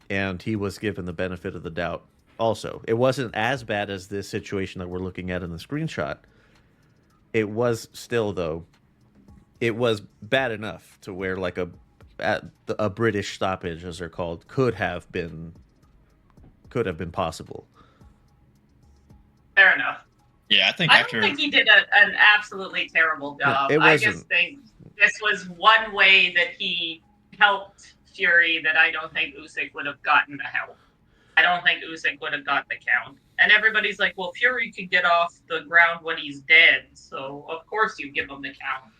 and he was given the benefit of the doubt. Also, it wasn't as bad as this situation that we're looking at in the screenshot. It was still, though, it was bad enough to where like a British stoppage, as they're called, could have been possible. Fair enough. Yeah, I think I after don't think he did an absolutely terrible job. it I wasn't. just think this was one way that he helped Fury that I don't think Usyk would have gotten the help. I don't think Usyk would have got the count. And everybody's like, well, Fury could get off the ground when he's dead, so of course you give him the count.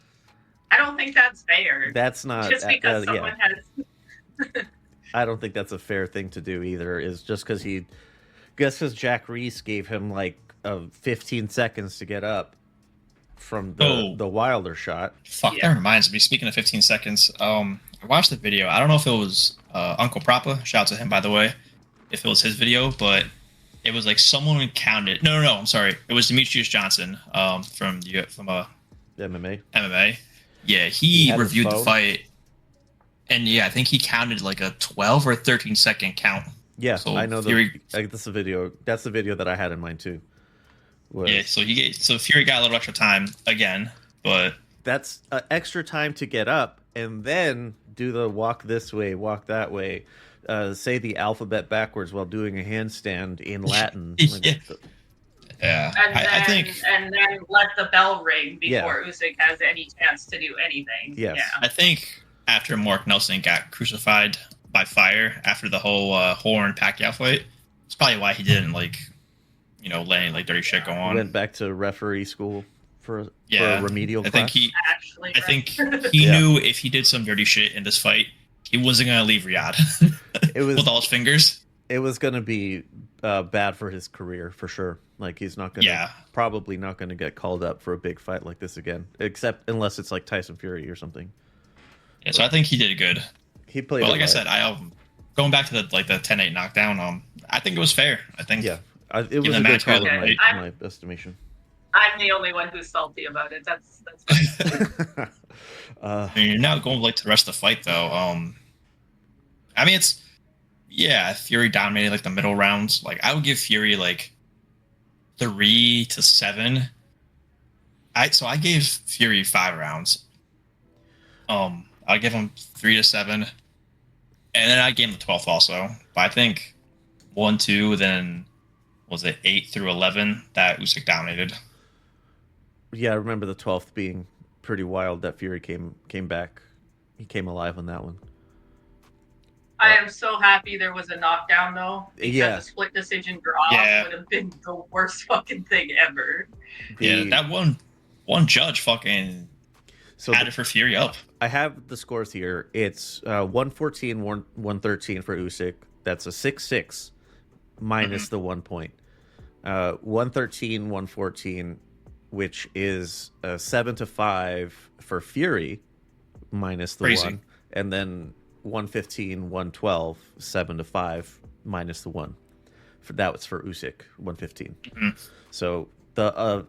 I don't think that's fair. That's not Just because someone has... I don't think that's a fair thing to do either. Is just because Jack Reese gave him like 15 seconds to get up from the Wilder shot. Fuck, that reminds me. Speaking of 15 seconds, I watched the video. I don't know if it was Uncle Propa. Shout out to him, by the way. If it was his video, but it was like someone counted. No. I'm sorry. It was Demetrius Johnson from MMA. Yeah, he reviewed the fight, and yeah, I think he counted like a 12 or 13 second count. Yeah, so I know Fury, that's the video. That's the video that I had in mind too. Yeah, so Fury got a little extra time again, but that's extra time to get up and then do the walk this way, walk that way, say the alphabet backwards while doing a handstand in Latin. Yeah, and then let the bell ring before Usyk has any chance to do anything. Yes. Yeah. I think after Mark Nelson got crucified by fire after the whole Horn Pacquiao fight, it's probably why he didn't let any dirty shit go on. Went back to referee school for a remedial class. I think he knew if he did some dirty shit in this fight, he wasn't gonna leave Riyadh. It was with all his fingers. It was gonna be bad for his career for sure. Like he's not gonna, probably not gonna get called up for a big fight like this again, except unless it's like Tyson Fury or something. Yeah, so I think he did good. He played. But like I said, going back to the 10-8 knockdown. I think it was fair. I think it was a good call in my estimation. I'm the only one who's salty about it. That's fine. You're now going to the rest of the fight though. I mean, Fury dominated the middle rounds. I would give Fury 3 to 7. I gave Fury 5 rounds. I'll give him 3 to 7, and then I gave him the 12th also. But I think 1, 2, then was it 8 through 11 that Usyk dominated. Yeah, I remember the 12th being pretty wild. That Fury came back. He came alive on that one. I am so happy there was a knockdown though, because a split decision draw would have been the worst fucking thing ever. That one judge fucking had it for Fury up. I have the scores here. It's 114, 113 for Usyk. That's a 6-6 minus the 1 point. 113, 114, which is 7 to 5 for Fury minus the 1, and then 115, 112, 7 to 5 minus the 1. That was for Usyk, 115. So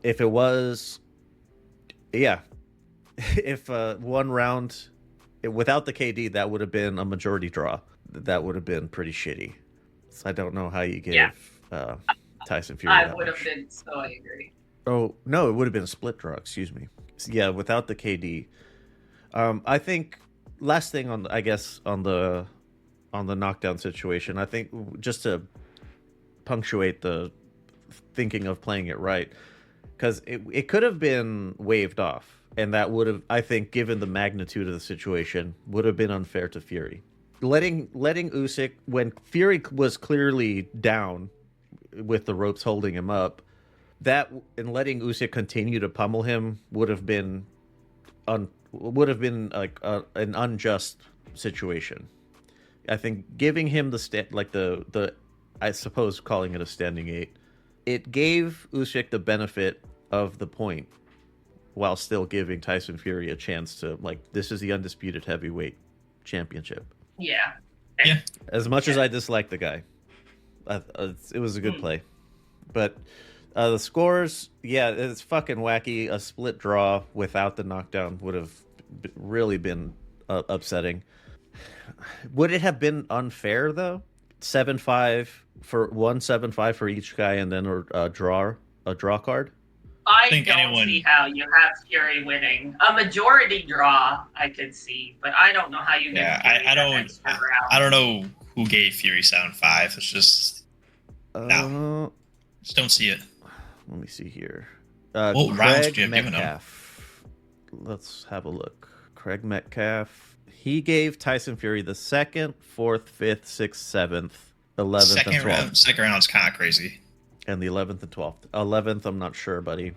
if it was, if one round without the KD, that would have been a majority draw. That would have been pretty shitty. So I don't know how you give Tyson Fury. I would have been so angry. Oh no, it would have been a split draw. Excuse me. Yeah, without the KD. I think last thing on the knockdown situation. I think just to punctuate the thinking of playing it right, because it could have been waved off, and that would have, I think, given the magnitude of the situation, would have been unfair to Fury. Letting Usyk, when Fury was clearly down with the ropes holding him up, and letting Usyk continue to pummel him would have been like an unjust situation. I think giving him the I suppose calling it a standing 8, it gave Usyk the benefit of the point while still giving Tyson Fury a chance to, this is the undisputed heavyweight championship. Yeah. As much as I dislike the guy, it was a good play. But the scores, it's fucking wacky. A split draw without the knockdown would have really been upsetting. Would it have been unfair though? 7-5 for 1-7-5 for each guy, and then a draw card. I think don't anyone- see how you have Fury winning. A majority draw, I could see, but I don't know how you get Yeah, Fury I that don't. extra round. I don't know who gave Fury Sound 5. It's just just don't see it. Let me see here. What rounds Craig would you have given him? Metcalf. Let's have a look. Craig Metcalf. He gave Tyson Fury the 2nd, 4th, 5th, 6th, 7th, 11th, and 12th. Second round's kind of crazy. And the 11th and 12th. 11th, I'm not sure, buddy.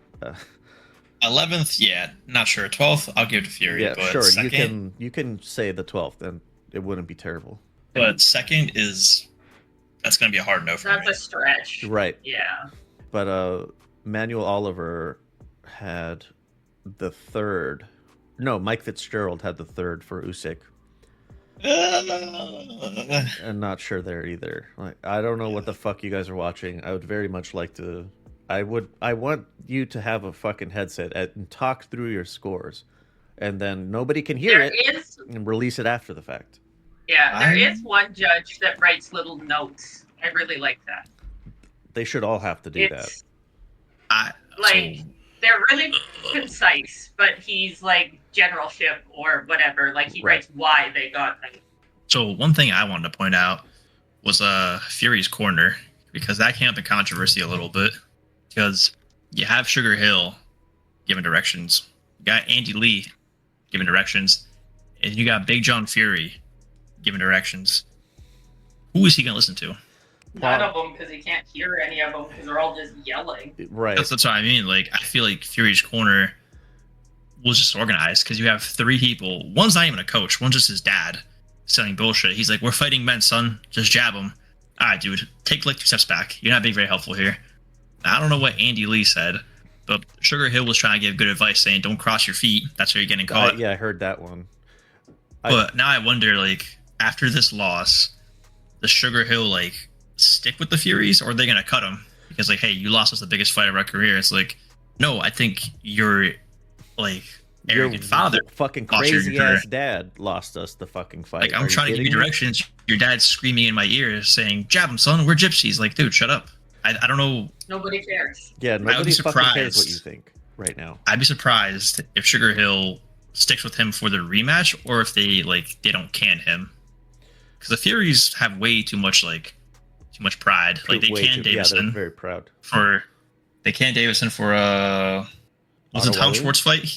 11th, yeah, not sure. 12th, I'll give to Fury. Yeah, but sure. Second, You can say the 12th, and it wouldn't be terrible. but second that's going to be a hard no for That's me. a stretch. Right. Yeah. But Manuel Oliver had the 3rd. No, Mike Fitzgerald had the 3rd for Usyk. I'm not sure there either. Like, I don't know what the fuck you guys are watching. I would very much like to. I want you to have a fucking headset and talk through your scores, and then nobody can hear There it is, and release it after the fact. yeah, there I'm- is one judge that writes little notes. I really like that. They should all have to do that. It's like they're really concise, but he's like generalship or whatever. Like he Right. writes why they got them. So one thing I wanted to point out was Fury's corner, because that came up in controversy a little bit, because you have Sugar Hill giving directions, you got Andy Lee giving directions, and you got Big John Fury giving directions. Who is he gonna listen to? None of them, because he can't hear any of them, because they're all just yelling. Right. That's what I mean. Like, I feel like Fury's corner was just organized, because you have 3 people. One's not even a coach. One's just his dad selling bullshit. He's like, "We're fighting men, son. Just jab him." All right, dude. Take like 2 steps back. You're not being very helpful here. Now, I don't know what Andy Lee said, but Sugar Hill was trying to give good advice, saying, "Don't cross your feet. That's where you're getting caught." Yeah, I heard that one. But now I wonder, like, after this loss, does Sugar Hill like stick with the Furies, or are they gonna cut him? Because like, hey, you lost us the biggest fight of our career. It's like, no, I think your like arrogant father, fucking lost your crazy career. ass dad, lost us the fucking fight. like, I'm Are trying to give you kidding me? directions. Your dad's screaming in my ear, saying, "Jab him, son. We're gypsies." Like, dude, shut up. I don't know. Nobody cares. Yeah, be nobody fucking cares what surprised. you think right now. I'd be surprised if Sugar Hill sticks with him for the rematch, or if they don't can him. Because the Furies have way too much pride. Like, they Way can too- yeah, they're Davison very proud. for was it Tom Ottawa Schwartz fight,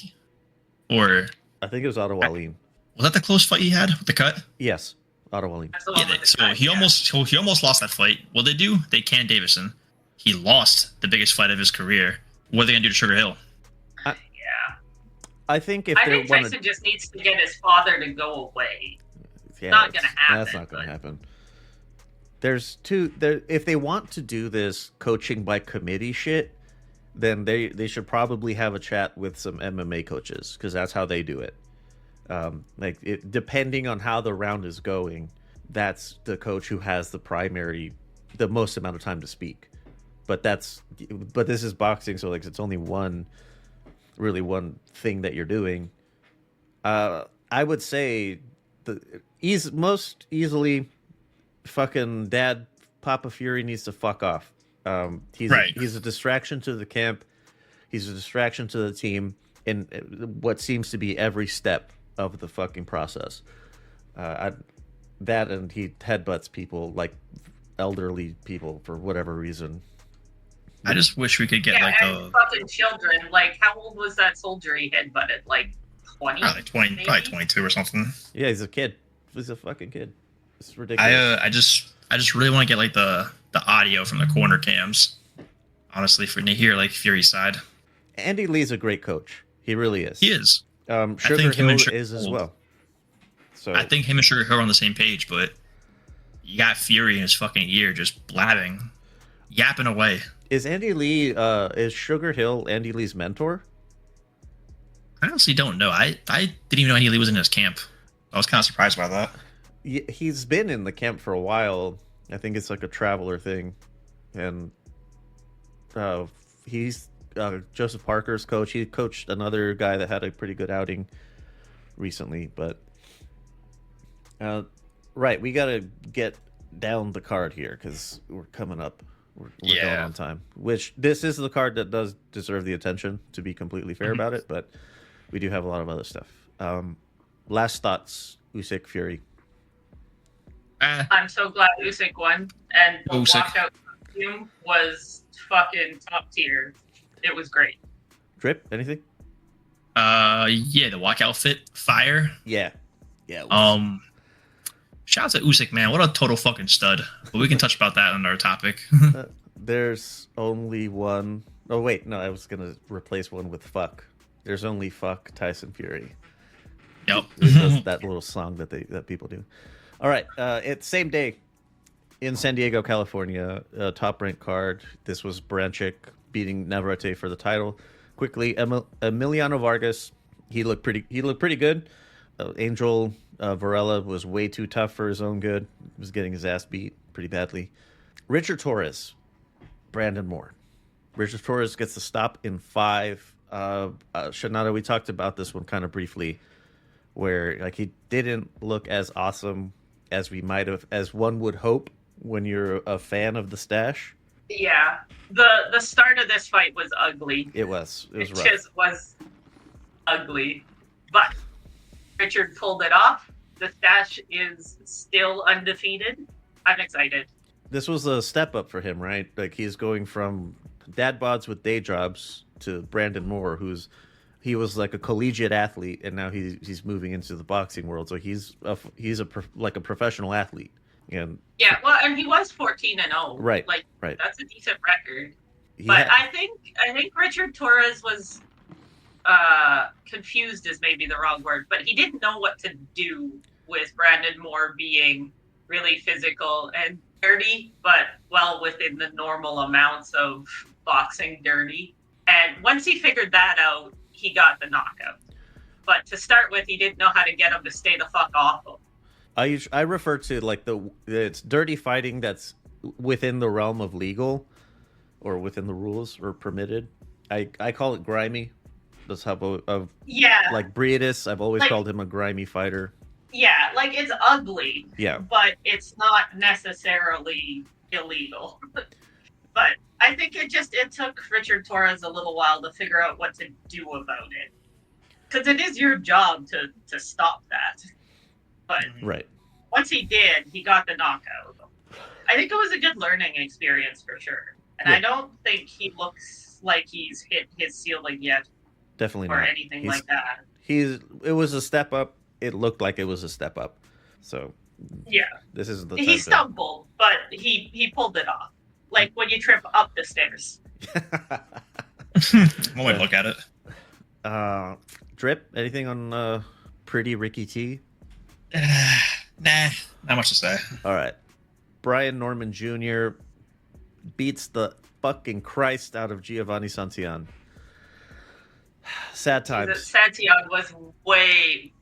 or I think it was Otto Wallin. was that the close fight he had with the cut? Yes, Otto Wallin. That's the Yeah, one with the so cut, he yeah. almost lost that fight. What they do? They can Davison. He lost the biggest fight of his career. What are they gonna do to Sugar Hill? Yeah. I think if I they think want Tyson just needs to get his father to go away. yeah, not gonna happen, That's not gonna but- happen. There's two. There, if they want to do this coaching by committee shit, then they should probably have a chat with some MMA coaches, because that's how they do it. Depending on how the round is going, that's the coach who has the most amount of time to speak. But this is boxing, so like it's only one thing that you're doing. I would say most easily, fucking dad Papa Fury needs to fuck off. He's a distraction to the camp. He's a distraction to the team in what seems to be every step of the fucking process. And he headbutts people, like elderly people, for whatever reason. I just wish we could get Yeah, and fucking children. Like, how old was that soldier he headbutted? Like 20? probably 20, maybe? probably 22 or something. Yeah, he's a kid. He's a fucking kid. It's ridiculous. I just really want to get like the audio from the corner cams. Honestly, for to hear like Fury's side. Andy Lee's a great coach. He really is. He is. Sugar think him Hill and Sugar is as Hill- well. So I think him and Sugar Hill are on the same page, but you got Fury in his fucking ear just blabbing, yapping away. is Andy Lee is Sugar Hill Andy Lee's mentor? I honestly don't know. I didn't even know Andy Lee was in his camp. I was kind of surprised by that. He's been in the camp for a while. I think it's like a traveler thing, and he's Joseph Parker's coach. He coached another guy that had a pretty good outing. recently, but right, we gotta get down the card here because we're coming up. We're going on time. Which this is the card that does deserve the attention. To be completely fair about it, but we do have a lot of other stuff. Last thoughts, Usyk Fury. I'm so glad Usyk won, and the Usyk. walkout costume was fucking top tier. It was great. Drip, anything? Yeah, the walkout fit, fire. Yeah. Yeah. Shout out to Usyk, man. What a total fucking stud. But we can touch about that on our topic. There's only one. Oh, wait. No, I was going to replace one with fuck. There's only fuck Tyson Fury. Yep. It's that little song that people do. All right. It's same day in San Diego, California. Top ranked card. This was Branchik beating Navarrete for the title. Quickly, Emiliano Vargas. He looked pretty good. Angel Varela was way too tough for his own good. He was getting his ass beat pretty badly. Richard Torres, Brandon Moore. Richard Torres gets the stop in 5. Shanada, we talked about this one kind of briefly, where like he didn't look as awesome as we might have, as one would hope when you're a fan of the stash. Yeah, the start of this fight was ugly. It was It rough. just was ugly, but Richard pulled it off. The stash is still undefeated. I'm excited. This was a step up for him, right? Like he's going from dad bods with day jobs to Brandon Moore, he was like a collegiate athlete, and now he's moving into the boxing world. So he's a professional athlete. And Yeah, well, and he was 14-0. Right, like right. that's a decent record. he But had- I think Richard Torres was confused is maybe the wrong word, but he didn't know what to do with Brandon Moore being really physical and dirty, but well within the normal amounts of boxing dirty. And once he figured that out, he got the knockout. But to start with, he didn't know how to get him to stay the fuck off him. I refer to like it's dirty fighting that's within the realm of legal or within the rules or permitted. I call it grimy. That's how of Yeah. like Briedis. I've always Like- called him a grimy fighter. Yeah, like it's ugly, Yeah. but it's not necessarily illegal. But I think it took Richard Torres a little while to figure out what to do about it. Because it is your job to stop that. But Right. once he did, he got the knockout. I think it was a good learning experience for sure. And Yeah. I don't think he looks like he's hit his ceiling yet Definitely or not. anything He's- like that. It was a step up. It looked like it was a step up. So Yeah. this isn't the He time to- stumbled, but he pulled it off. Like when you trip up the stairs. One way to look at it. Drip, anything on pretty Ricky T? Nah, not much to say. All right. Brian Norman Jr. beats the fucking Christ out of Giovanni Santillan. Sad times. Santiago was way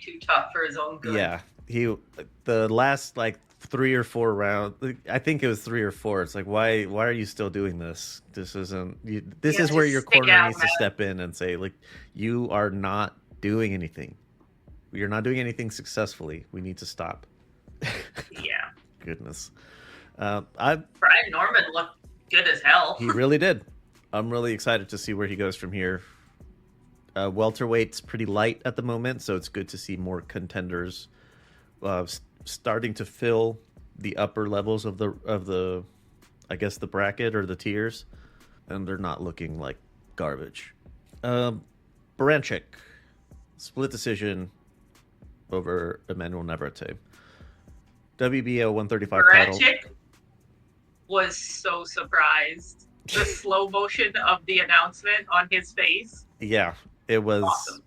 too tough for his own good. Yeah. The last like 3 or 4 rounds, I think it was 3 or 4. It's like, why are you still doing this? This isn't, this Yeah, is where just your stay corner down, needs to man. step in and say, like, you are not doing anything. You're not doing anything successfully. We need to stop. Yeah. Goodness. Brian Norman looked good as hell. He really did. I'm really excited to see where he goes from here. Welterweight's pretty light at the moment, so it's good to see more contenders starting to fill the upper levels of the I guess the bracket or the tiers, and they're not looking like garbage. Baranchik, split decision over Emmanuel Navarrete. WBO 135 title. Baranchik was so surprised. The slow motion of the announcement on his face. Yeah, it was. Awesome.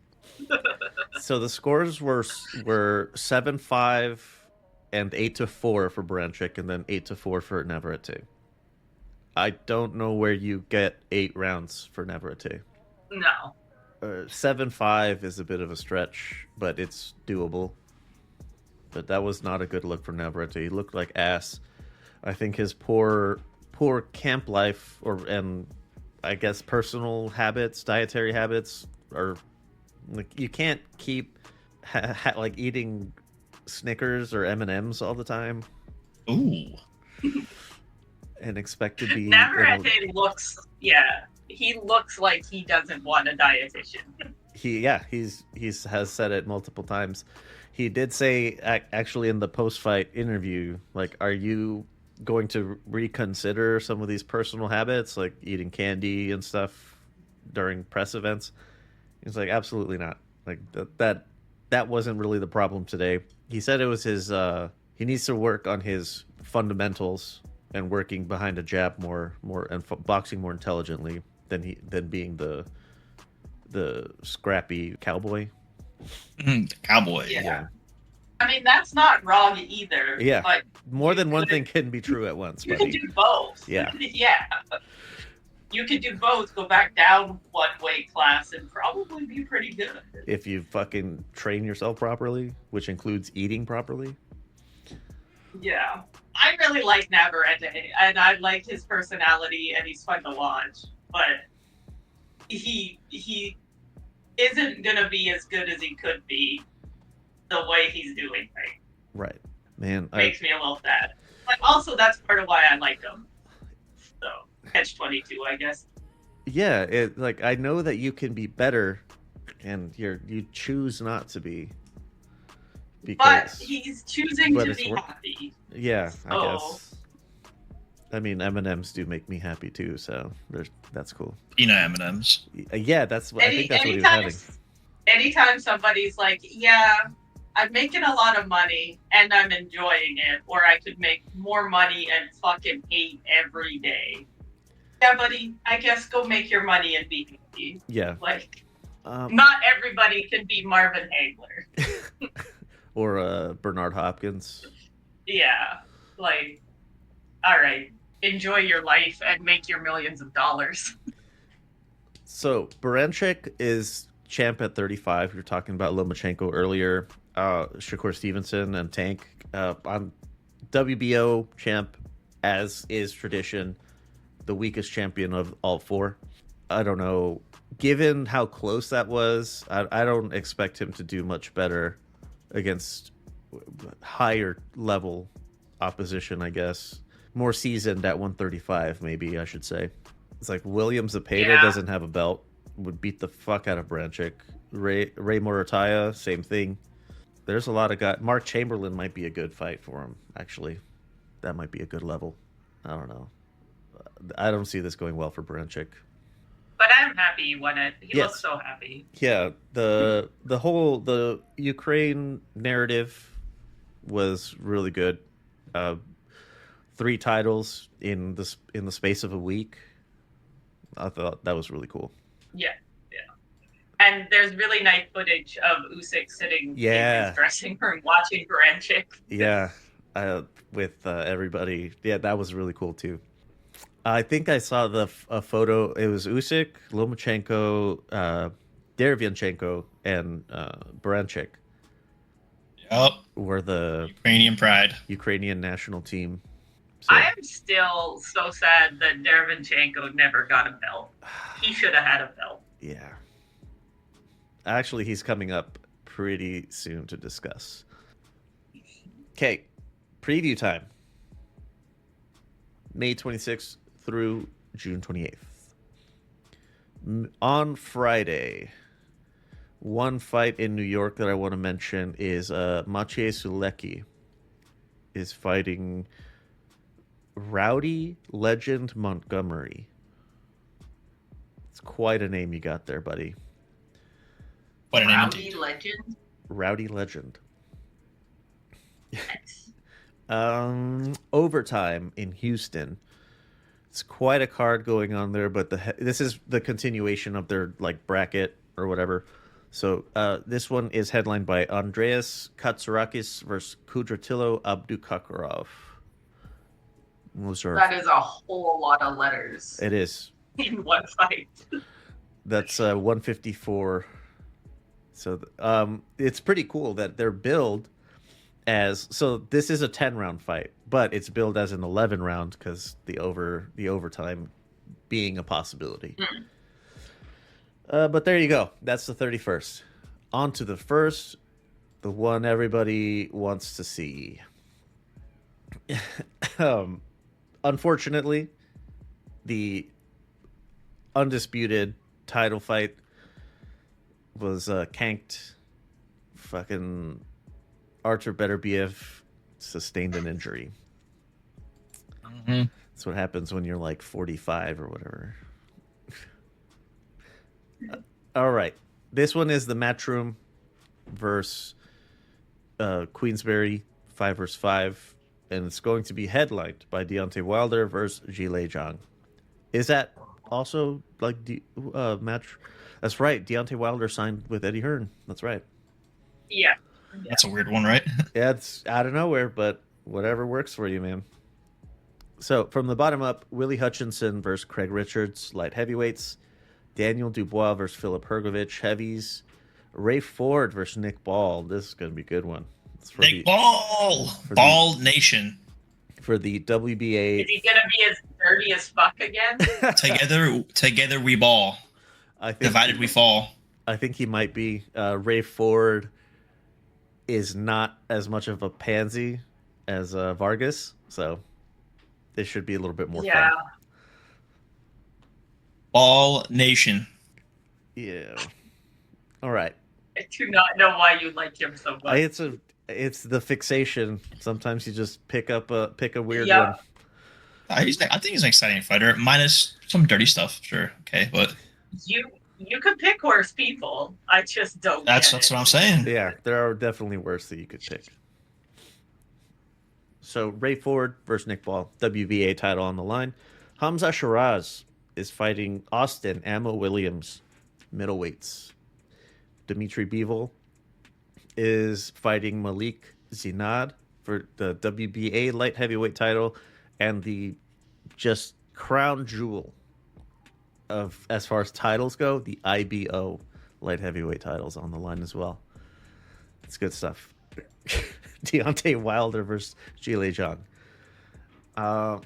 So the scores were 7-5 and 8-4 for Baranchik, and then 8-4 for Navarrete. I don't know where you get 8 rounds for Navarrete. No. 7-5 is a bit of a stretch, but it's doable. But that was not a good look for Navarrete. He looked like ass. I think his poor camp life and I guess personal habits, dietary habits, are like, you can't keep like eating Snickers or M&Ms all the time Ooh. and expect to be Navarrete looks, he looks like he doesn't want a dietitian. He's has said it multiple times. He did say actually in the post-fight interview, like, are you going to reconsider some of these personal habits, like eating candy and stuff during press events? He's like, absolutely not. Like that wasn't really the problem today. He said it was his he needs to work on his fundamentals and working behind a jab more and boxing more intelligently than being the scrappy cowboy. Cowboy. Yeah. I mean, that's not wrong either. Yeah. But more than one thing can be true at once. you buddy. can do both. Yeah. Yeah. You could do both, go back down one weight class and probably be pretty good. If you fucking train yourself properly, which includes eating properly. Yeah. I really like Navarrete, and I like his personality, and he's fun to watch. But he isn't going to be as good as he could be the way he's doing things. Right. Man. Makes me a little sad. But also, that's part of why I like him. So, catch-22, I guess. Yeah, like, I know that you can be better, and you choose not to be. But he's choosing to be happy. Yeah, So, I guess. I mean, M&Ms do make me happy too, so that's cool. Peanut M&Ms. Yeah, that's what I think that's what he was having. Anytime somebody's like, yeah, I'm making a lot of money and I'm enjoying it, or I could make more money and fucking hate every day. Yeah, buddy, I guess go make your money and be happy. Yeah. Like, not everybody can be Marvin Hagler. Or Bernard Hopkins. Yeah. Like, all right, enjoy your life and make your millions of dollars. So, Baranchyk is champ at 35. We were talking about Lomachenko earlier. Shakur Stevenson and Tank. I'm WBO champ, as is tradition, the weakest champion of all four. I don't know. Given how close that was, I don't expect him to do much better against higher level opposition, I guess. More seasoned at 135, maybe, I should say. It's like William Zepeda doesn't have a belt. Would beat the fuck out of Baranchyk. Ray Morataya, same thing. There's a lot of guys. Mark Chamberlain might be a good fight for him, actually. That might be a good level. I don't know. I don't see this going well for Baranchyk. But I'm happy he won it. He looks so happy. Yeah, the Ukraine narrative was really good. 3 titles in the space of a week. I thought that was really cool. Yeah. And there's really nice footage of Usyk sitting in his dressing room watching Baranchyk. Yeah, with everybody. Yeah, that was really cool too. I think I saw a photo. It was Usyk, Lomachenko, Derevyanchenko, and Baranchyk. Yep. Were the Ukrainian pride. Ukrainian national team. So. I am still so sad that Derevyanchenko never got a belt. He should have had a belt. Yeah. Actually, he's coming up pretty soon to discuss. Okay, preview time. May 26th through June 28th. On Friday, one fight in New York that I want to mention is Maciej Sulecki is fighting Rowdy Legend Montgomery. It's quite a name you got there, buddy. What a name Rowdy indeed. Legend? Rowdy Legend. Nice. Overtime in Houston. It's quite a card going on there, but this is the continuation of their bracket or whatever. So this one is headlined by Andreas Katsarakis versus Kudratilo Abdukakarov. That is a whole lot of letters. It is. In one fight. That's 154. So it's pretty cool that they're billed as, so this is a 10-round fight, but it's billed as an 11-round because the overtime being a possibility. But there you go. That's the 31st. On to the 1st. The one everybody wants to see. Unfortunately, the undisputed title fight was canked. Fucking Artur Beterbiev sustained an injury. Mm-hmm. That's what happens when you're like 45 or whatever. All right. This one is the Matchroom versus Queensberry 5 vs 5. And it's going to be headlined by Deontay Wilder versus Zhilei Zhang. Is that also like match? That's right. Deontay Wilder signed with Eddie Hearn. That's right. Yeah. That's a weird one, right? Yeah, it's out of nowhere, but whatever works for you, man. So from the bottom up, Willie Hutchinson versus Craig Richards, light heavyweights. Daniel Dubois versus Filip Hrgovic, heavies. Ray Ford versus Nick Ball. This is going to be a good one. Nick Ball! Ball Nation. For the WBA. Is he going to be as dirty as fuck again? Together we ball. Divided we fall. I think he might be. Ray Ford is not as much of a pansy as Vargas, so this should be a little bit more fun. Ball Nation. Yeah. All right. I do not know why you like him so much. It's the fixation. Sometimes you just pick a weird one. I think he's an exciting fighter, minus some dirty stuff. Sure, okay, but you could pick worse people. I just don't. That's what I'm saying. Yeah, there are definitely worse that you could pick. So Ray Ford versus Nick Ball, WBA title on the line. Hamza Shiraz is fighting Austin Ammo Williams, middleweights. Dimitri Bivol is fighting Malik Zinad for the WBA light heavyweight title and the just crown jewel of, as far as titles go, the IBO light heavyweight titles on the line as well. It's good stuff. Deontay Wilder versus Zhilei Zhang. I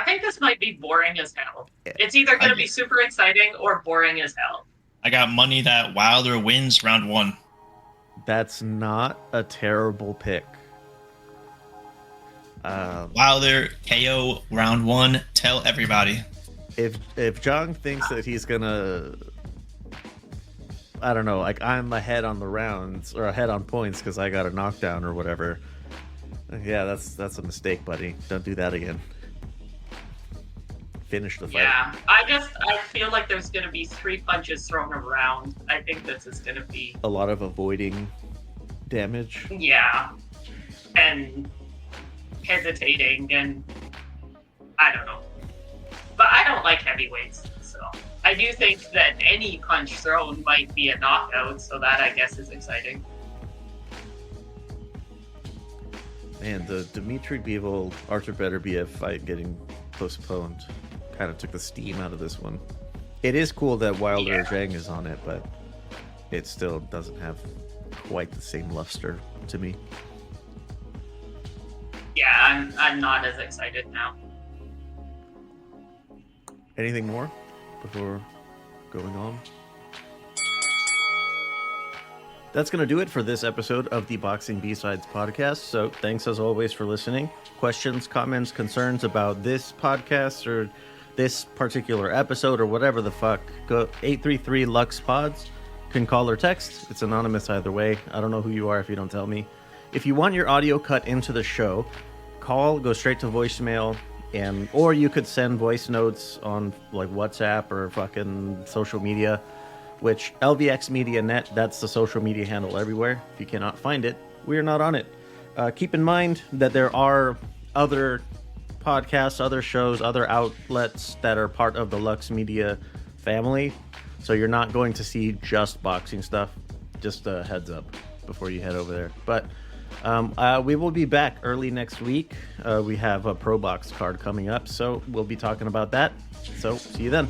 think this might be boring as hell. It's either going to be super exciting or boring as hell. I got money that Wilder wins round 1. That's not a terrible pick. Wilder KO round 1. Tell everybody. If Zhang thinks that he's gonna, I don't know, like I'm ahead on the rounds or ahead on points because I got a knockdown or whatever. Yeah, that's a mistake, buddy. Don't do that again. Finish the fight. Yeah, I feel like there's going to be 3 punches thrown around. I think this is going to be a lot of avoiding damage. Yeah, and hesitating, and I don't know. But I don't like heavyweights, so I do think that any punch thrown might be a knockout, so that I guess is exciting. Man, the Dimitri Bivol Artur Beterbiev fight getting postponed kind of took the steam out of this one. It is cool that Wilder Zhang is on it, but it still doesn't have quite the same luster to me. Yeah, I'm not as excited now. Anything more before going on? That's going to do it for this episode of the Boxing B-Sides podcast. So thanks as always for listening. Questions, comments, concerns about this podcast or this particular episode or whatever the fuck, go 833-LUX-PODS. You can call or text. It's anonymous either way. I don't know who you are if you don't tell me. If you want your audio cut into the show, call, go straight to voicemail, or you could send voice notes on like WhatsApp or fucking social media, which LVX Media Net, that's the social media handle everywhere. If you cannot find it, we are not on it. Keep in mind that there are other podcasts, other shows, other outlets that are part of the Lux Media family. So you're not going to see just boxing stuff. Just a heads up before you head over there. But we will be back early next week. We have a Pro Box card coming up, so we'll be talking about that. So see you then.